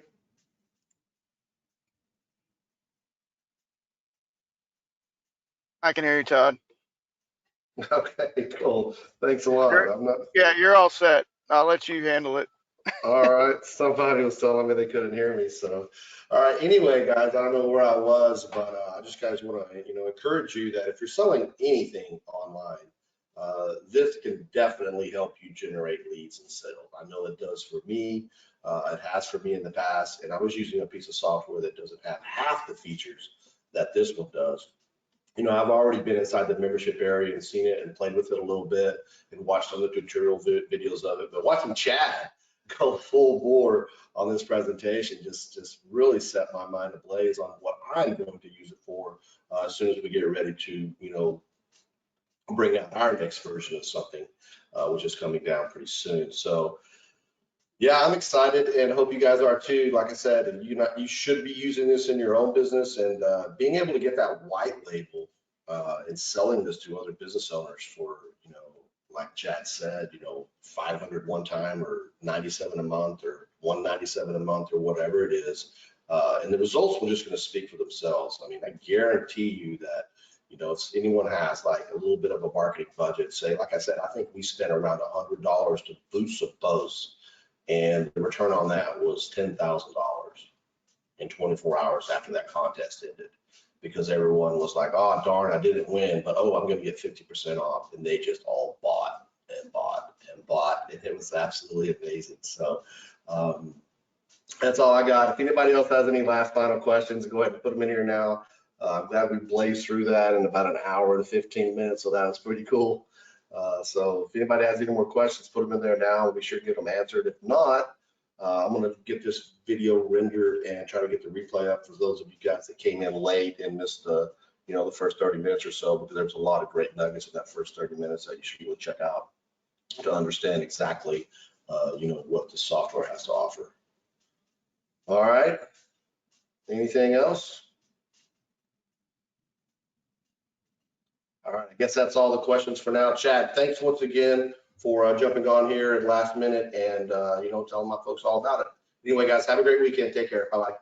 [SPEAKER 3] I can hear you, Todd.
[SPEAKER 2] Okay, cool. Thanks a lot.
[SPEAKER 3] Yeah, you're all set. I'll let you handle it.
[SPEAKER 2] All right. Somebody was telling me they couldn't hear me. So, all right. Anyway, guys, I don't know where I was, but I just guys want to, encourage you that if you're selling anything online, this can definitely help you generate leads and sales. I know it does for me. It has for me in the past, and I was using a piece of software that doesn't have half the features that this one does. I've already been inside the membership area and seen it and played with it a little bit and watched other tutorial videos of it, but watching Chad go full bore on this presentation. Just really set my mind ablaze on what I'm going to use it for as soon as we get ready to, bring out our next version of something, which is coming down pretty soon. So yeah, I'm excited and hope you guys are too. Like I said, you should be using this in your own business, and being able to get that white label and selling this to other business owners for, like Chad said, 500 one time or 97 a month or 197 a month or whatever it is. And the results are just going to speak for themselves. I mean, I guarantee you that, if anyone has like a little bit of a marketing budget, say, like I said, I think we spent around $100 to boost a post, and the return on that was $10,000 in 24 hours after that contest ended, because everyone was like, oh, darn, I didn't win, but oh, I'm going to get 50% off. And they just all bought and bought and bought. And it was absolutely amazing. So that's all I got. If anybody else has any last final questions, go ahead and put them in here now. I'm glad we blazed through that in about an hour to 15 minutes. So that was pretty cool. So if anybody has any more questions, put them in there now. We'll be sure to get them answered. If not, I'm going to get this video rendered and try to get the replay up for those of you guys that came in late and missed the, the first 30 minutes or so, because there's a lot of great nuggets in that first 30 minutes that you should really check out to understand exactly, what the software has to offer. All right. Anything else? All right. I guess that's all the questions for now. Chad, thanks once again for jumping on here at last minute and, telling my folks all about it. Anyway, guys, have a great weekend. Take care. Bye-bye.